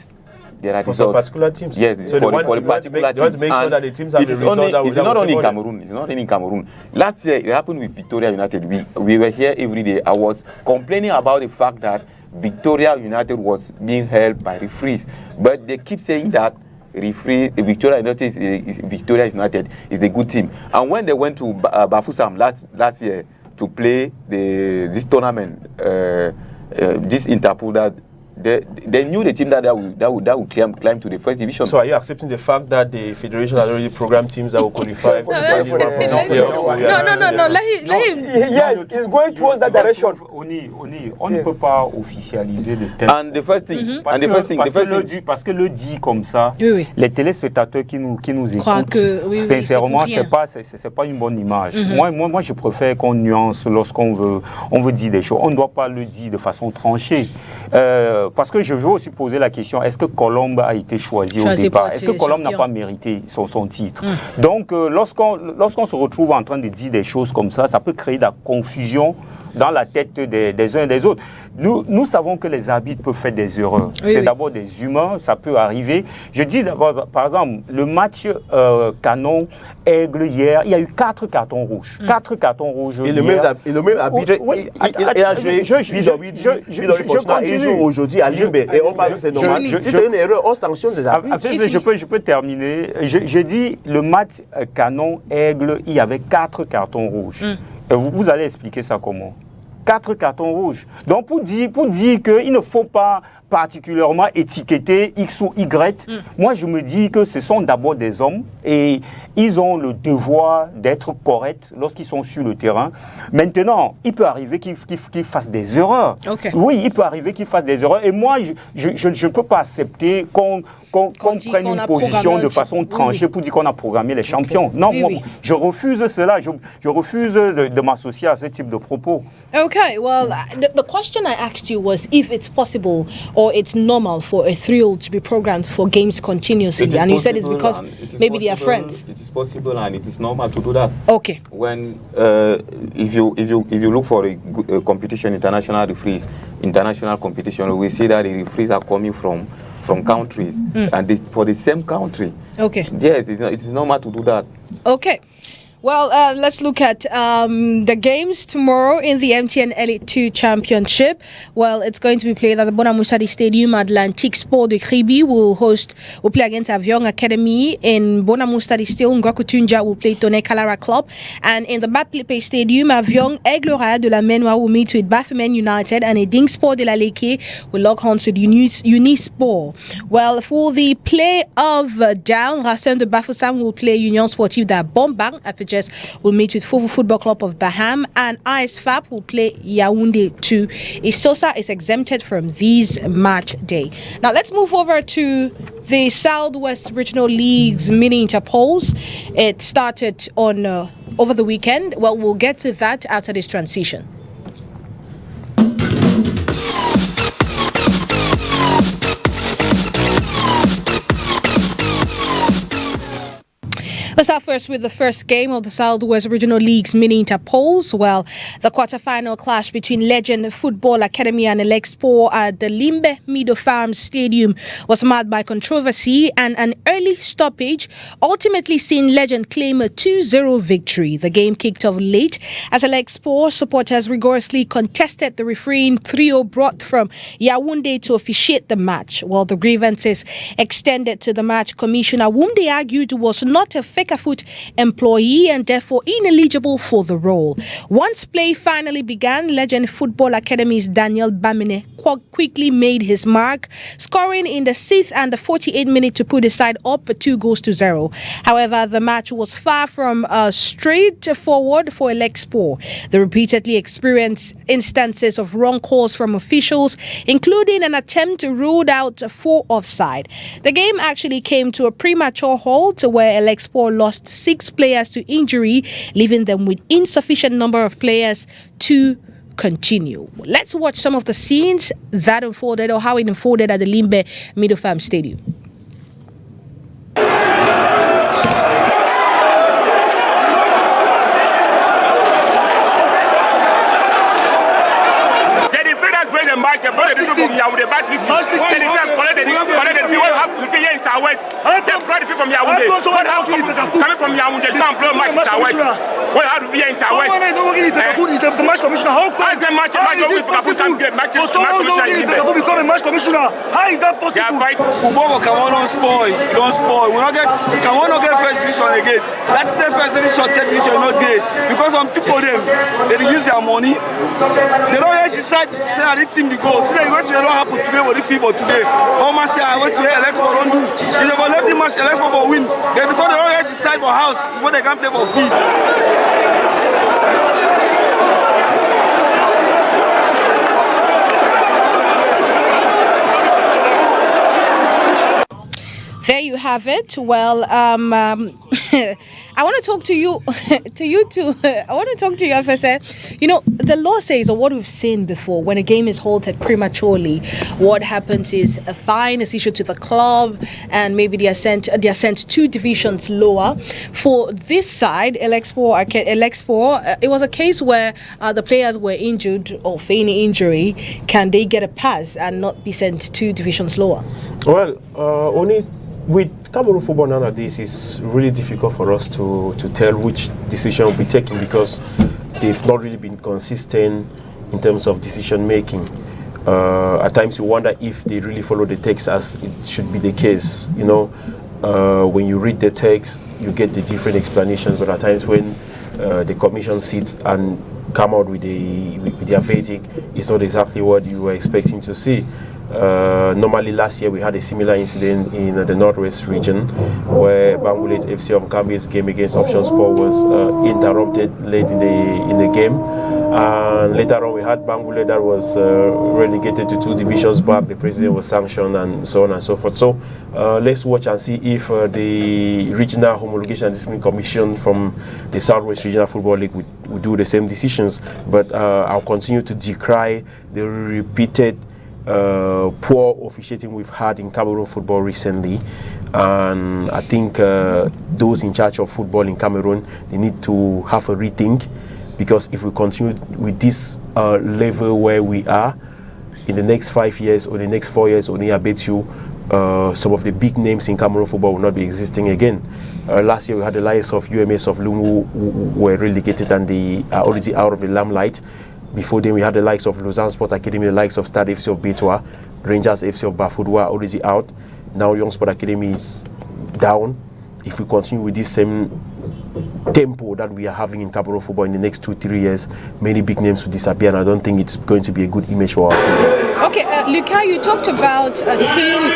There are for some particular teams. Yes, so for the particular teams. They want to make sure that the teams have the result that it's not only in Cameroon. It's not only in Cameroon. Last year it happened with Victoria United. We were here every day. I was complaining about the fact that Victoria United was being held by referees, but they keep saying that Victoria United is the good team. And when they went to Bafoussam last year to play this tournament, this Interpol, that they knew the team that would climb to the first division. So are you accepting the fact that the federation has already programmed teams that will qualify? No. Yes, it's going towards that direction. On ne peut pas officialiser le thème. And the first thing, parce que le dit comme ça, les téléspectateurs qui nous écoutent, sincèrement, c'est pas une bonne image. Moi, je préfère qu'on nuance lorsqu'on veut dire des choses. On ne doit pas le dire de façon tranchée. Parce que je veux aussi poser la question, est-ce que Colombe a été choisi au départ? Est-ce que Colombe n'a pas mérité son titre? Donc, lorsqu'on se retrouve en train de dire des choses comme ça, ça peut créer de la confusion dans la tête des uns et des autres. Nous savons que les arbitres peuvent faire des erreurs. C'est d'abord des humains, ça peut arriver. Je dis d'abord, par exemple, le match Canon-Aigle hier, il y a eu 4 cartons rouges. 4 cartons rouges. Et le même arbitre, il a joué il joue aujourd'hui à Limbe. Et on parle que c'est normal. Si c'est une erreur, on sanctionne les arbitres. Je peux terminer. Je dis, le match Canon-Aigle, il y avait 4 cartons rouges. Et vous allez expliquer ça comment? 4 cartons rouges. Donc pour dire qu'il ne faut pas particulièrement étiqueter X ou Y, moi je me dis que ce sont d'abord des hommes et ils ont le devoir d'être corrects lorsqu'ils sont sur le terrain. Maintenant, il peut arriver qu'ils fassent des erreurs. Oui, il peut arriver qu'ils fassent des erreurs et moi je ne peux pas accepter qu'on prenne une position de façon tranchée pour dire qu'on a programmé les champions. Non, moi, je refuse cela. Je refuse de m'associer à ce type de propos. Okay, well, the question I asked you was if it's possible or it's normal for a 3-year-old to be programmed for games continuously, and you said it's because maybe they are friends. It is possible and it is normal to do that. Okay. When if you look for a competition, international referees, international competition, we see that the referees are coming from countries and for the same country. Okay. Yes, it is normal to do that. Okay. Well, let's look at the games tomorrow in the MTN Elite 2 Championship. Well, it's going to be played at the Bonamoussadi Stadium. Atlantique Sport de Kribi will play against Avion Academy. In Bonamoussadi Stadium, Ngwakutunja will play Tonne Kalara Club. And in the Bapilipe Stadium, Avion Aigle Royal de la Menoir will meet with Bafemen United, and Eding Sport de la Leke will lock horns with Unisport. Well, for the play of down, Racine de Bafoussam will play Union Sportive de Bombang. Apogee will meet with Fufu Football Club of Baham, and ISFAP will play Yaoundé 2. Isosa is exempted from these match day. Now let's move over to the Southwest Regional League's mini interpolls. It started on over the weekend. Well, we'll get to that after this transition. We'll start first with the first game of the Southwest Regional League's mini interpolls. Well, the quarterfinal clash between Legend Football Academy and Elexpo at the Limbe Meadow Farms Stadium was marked by controversy and an early stoppage, ultimately seeing Legend claim a 2-0 victory. The game kicked off late as Elexpo supporters rigorously contested the refereeing trio brought from Yaoundé to officiate the match. While the grievances extended to the match, Commissioner Wunde argued was not a Fecafoot employee and therefore ineligible for the role. Once play finally began, Legend Football Academy's Daniel Bamine quickly made his mark, scoring in the 6th and the 48th minute to put the side up 2-0. However, the match was far from straightforward for Elexpo. They repeatedly experienced instances of wrong calls from officials, including an attempt to rule out 4 offside. The game actually came to a premature halt where Elexpo lost 6 players to injury, leaving them with insufficient number of players to continue. Let's watch some of the scenes that unfolded or how it unfolded at the Limbe Meadow Farm Stadium. From Yaoundé, match fixing. They collect the fee. What have to pay here in Southwest? They brought the fee from Yaoundé. What have coming from Yaoundé? They can't blow match in Southwest. What have to pay here in Southwest? The match commissioner. How is the match? How is that possible? Football will come on, don't spoil. We don't get first division again. That's the first division, third division, not good. Because some people they use their money. They don't yet decide say this team to go. See, what don't happen today with the FIFA today. Almost say I went to Elexpo don't do. If they go let the match Elexpo for win, they because they don't yet decide for house before they can play for fee. There you have it. Well, I want to talk to you, I want to talk to you, FSA. You know, the law says, or what we've seen before, when a game is halted prematurely, what happens is a fine is issued to the club, and maybe they are sent 2 divisions lower. For this side, Elexpo, it was a case where the players were injured or feigning injury. Can they get a pass and not be sent 2 divisions lower? Well, only with Cameroon football nowadays, it's really difficult for us to tell which decision will be taken because they've not really been consistent in terms of decision making. At times you wonder if they really follow the text as it should be the case. You know, when you read the text, you get the different explanations, but at times when the commission sits and come out with their verdict, it's not exactly what you were expecting to see. Normally last year we had a similar incident in the Northwest region where Bangulate FC of Kambi's game against Option Sport was interrupted late in the game, and later on we had Bangulate that was relegated to 2 divisions back. The president was sanctioned and so on and so forth. So let's watch and see if the Regional Homologation and Discipline Commission from the Southwest Regional Football League would do the same decisions. But I'll continue to decry the repeated poor officiating we've had in Cameroon football recently, and I think those in charge of football in Cameroon, they need to have a rethink, because if we continue with this level where we are in the next 5 years or the next 4 years, only I bet you some of the big names in Cameroon football will not be existing again. Last year we had the likes of UMS of Lungu who were relegated and they are already out of the limelight. Before then, we had the likes of Lausanne Sport Academy, the likes of Stade FC of Betoa, Rangers FC of Bafoudoua already out. Now Young Sport Academy is down. If we continue with this same tempo that we are having in Cameroon football in the next 2-3 years, many big names will disappear, and I don't think it's going to be a good image for our football. Okay, Luca, you talked about a scene.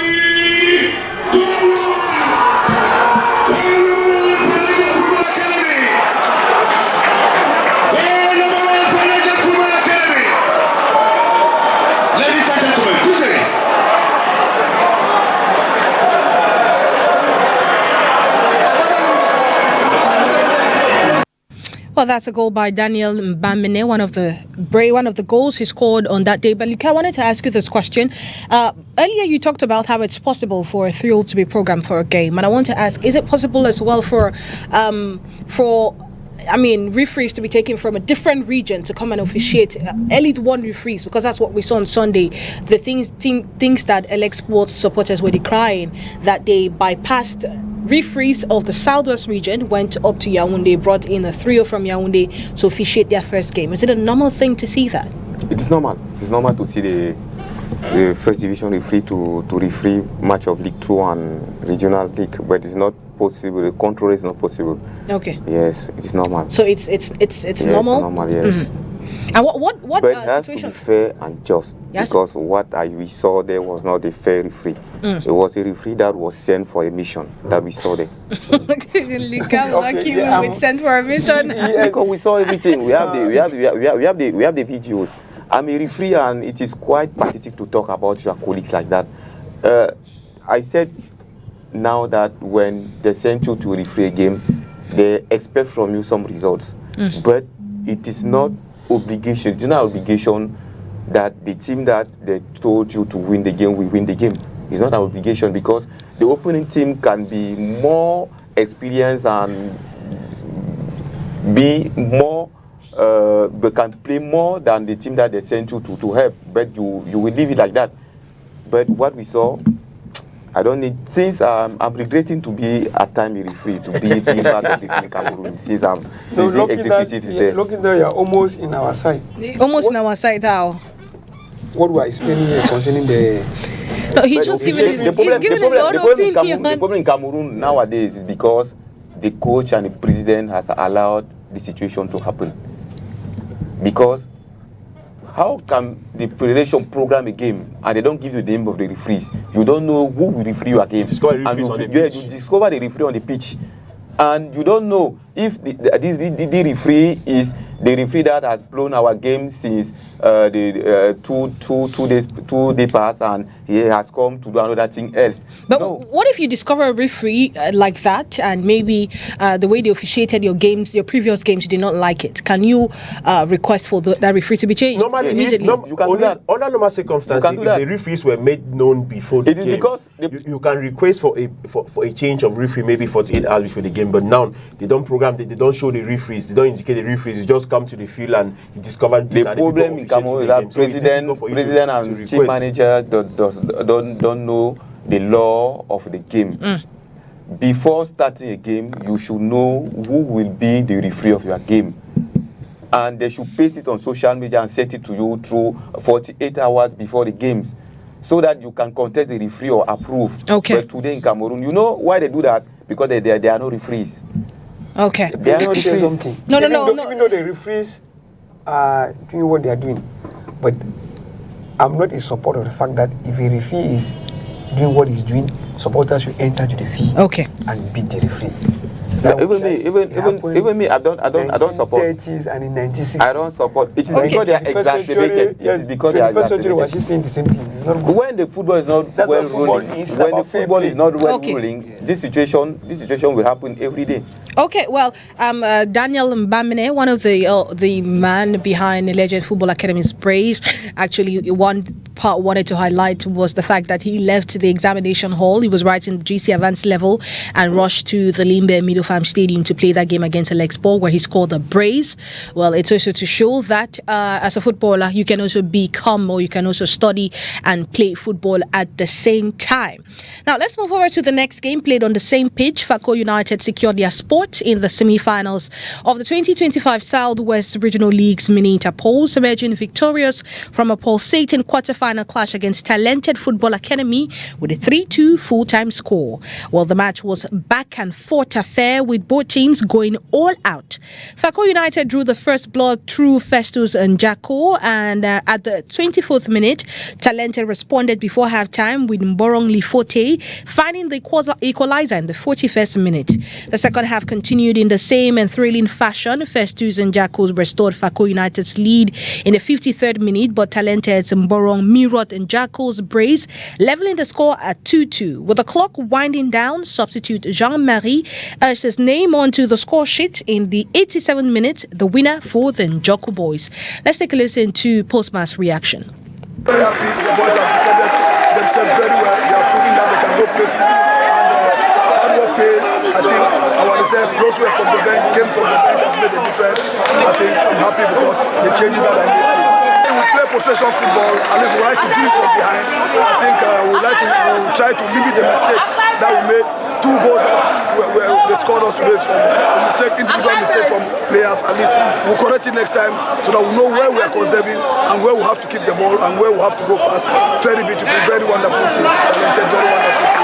Well, that's a goal by Daniel Mbamine, one of the goals he scored on that day. But Luka, I wanted to ask you this question. Earlier, you talked about how it's possible for a thrill to be programmed for a game, and I want to ask: is it possible as well for referees to be taken from a different region to come and officiate Elite One referees? Because that's what we saw on Sunday. The things that LX Sports supporters were decrying, that they bypassed referees of the Southwest region, went up to Yaoundé, brought in a trio from Yaoundé to officiate their first game. Is it a normal thing to see that? It is normal. It is normal to see the first division referee to referee match of League 2 and regional league, but it's not possible. The control is not possible. Okay. Yes, it is normal. So it's normal. It's normal. Yes. Mm-hmm. And what but it has situation? to be fair and just, because what we saw there was not a fair referee. It was a referee that was sent for a mission that we saw there. With sent for a mission. Because we saw everything. We have the videos. I'm a referee, and it is quite pathetic to talk about your colleagues like that. I said now that when they send you to referee a game, they expect from you some results. But it is not obligation. It's not obligation that the team that they told you to win the game will win the game. It's not an obligation, because the opponent team can be more experienced and be more but can play more than the team that they sent you to help, but you will leave it like that. But what we saw, I don't need, since I'm regretting to be at time a referee, to be part of the Cameroon, since the executive is there. Looking there, you're almost in our side. Almost in our side, how? What we are explaining here concerning the... No, he's just giving his own opinion. The problem in Cameroon nowadays is because the coach and the president has allowed the situation to happen. Because how can the federation program a game and they don't give you the name of the referees? You don't know who will referee your game. You discover the referee on the pitch, and you don't know if the referee is the referee that has blown our game since the 2 days past, and he has come to do another thing else. But what if you discover a referee like that, and maybe the way they officiated your games, your previous games, you did not like it? Can you request for that referee to be changed immediately? You can do that. Under normal circumstances, if the referees were made known before the game, you can request for a change of referee maybe 48 hours before the game. But now they don't program, they don't show the referees, they don't indicate the referees. You just come to the field and you discover the problem in Cameroon is that president and chief manager don't know the law of the game. Before starting a game, you should know who will be the referee of your game, and they should paste it on social media and set it to you through 48 hours before the games, so that you can contest the referee or approve. Okay. But today in Cameroon, you know why they do that? Because there are no referees. Okay. They are not referees. Something. No. Even though the referees are doing what they are doing, but I'm not in support of the fact that if a referee is doing what he's doing, supporters should enter to the field and beat the referee. Even me, I don't support. 1930s and in 1960s. I don't support. It is because they are exaggerated. Yes, it is because they are exaggerated. Was she saying the same thing? It's not good. When the football is not well ruling, this situation will happen every day. Okay, well, Daniel Mbamine, one of the man behind the Legend Football Academy's praise, actually one part wanted to highlight was the fact that he left the examination hall. He was writing the GC Advanced level and rushed to the Limbe Middle Farm Stadium to play that game against Alexpor, where he scored a brace. Well, it's also to show that as a footballer, you can also become, or you can also study and play football at the same time. Now, let's move over to the next game played on the same pitch. Fako United secured their spot in the semi-finals of the 2025 Southwest Regional League's mini interpolls, emerging victorious from a pulsating quarter-final clash against Talented Football Academy with a 3-2 full-time score. Well, the match was back and forth affair with both teams going all out. Fako United drew the first blood through Festus and Jacko, and at the 24th minute, Talented responded before halftime with Mborong Lifote finding the equalizer in the 41st minute. The second half continued in the same and thrilling fashion. Festus and Jacko restored Fako United's lead in the 53rd minute, but Talented's Mborong Murot and Jacko's brace, leveling the score at 2-2. With the clock winding down, substitute Jean-Marie etched his name onto the score sheet in the 87th minute, the winner for the Njoko boys. Let's take a listen to postmatch reaction. Very happy. The boys have defended themselves very well. They have proven that they can go places. Hard work pays. I think our reserve, those who came from the bench, has made a difference. I think I'm happy because the changes that I made. We play possession football, at least we like to build from behind. I think we'll try to limit the mistakes that we made. 2 goals that they scored us today from individual mistakes from players. At least we'll correct it next time so that we know where we are conserving and where we have to keep the ball and where we have to go fast. Very beautiful, very wonderful team, talented, very wonderful team.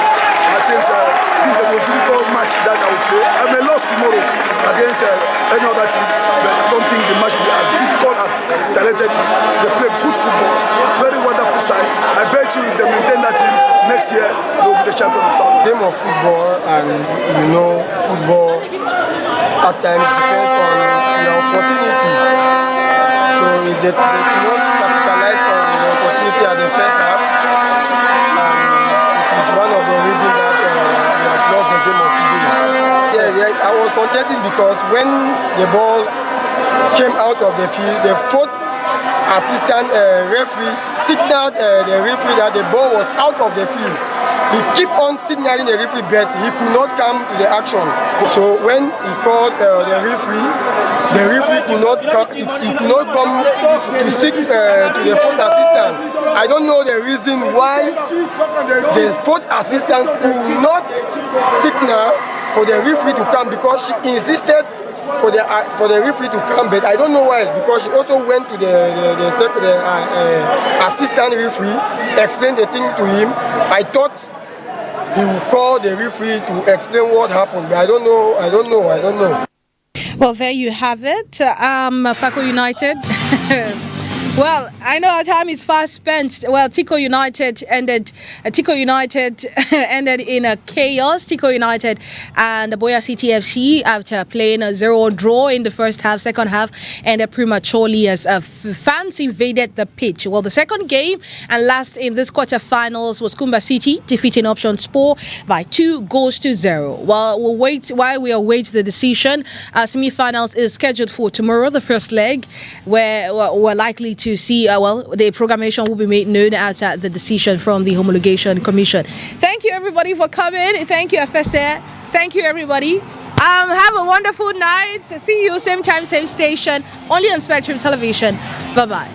I think this is a most difficult match that I will play. I may lose tomorrow against any other team, but I don't think the match will be as difficult as talented is. They play good football, very wonderful side. I bet you if they maintain that team, next year they will be the champion of South. Game of football, and you know, football at times depends on the opportunities. So if they cannot capitalize on the opportunity at the first half, it is one of the reasons that we have lost the game of today. Yeah, I was contesting because when the ball came out of the field, the fourth assistant referee signaled the referee that the ball was out of the field. He kept on signaling the referee, but he could not come to the action. So when he called the referee could not come to sit to the fourth assistant. I don't know the reason why the fourth assistant could not signal for the referee to come, because she insisted for the referee to come, but I don't know why, because she also went to the assistant referee, explained the thing to him. I thought he would call the referee to explain what happened, but I don't know. Well, there you have it. Fako United. Well, I know our time is fast spent. Well, Tico United ended in a chaos. Tico United and Boya City FC, after playing a 0 draw in the first half, second half ended prematurely as fans invaded the pitch. Well, the second game and last in this quarterfinals was Kumba City defeating Option Sport by 2-0. While we await the decision, semi-finals is scheduled for tomorrow, the first leg, where we're likely to see, the programmation will be made known after the decision from the Homologation Commission. Thank you, everybody, for coming. Thank you, FSA. Thank you, everybody. Have a wonderful night. See you same time, same station, only on Spectrum Television. Bye-bye.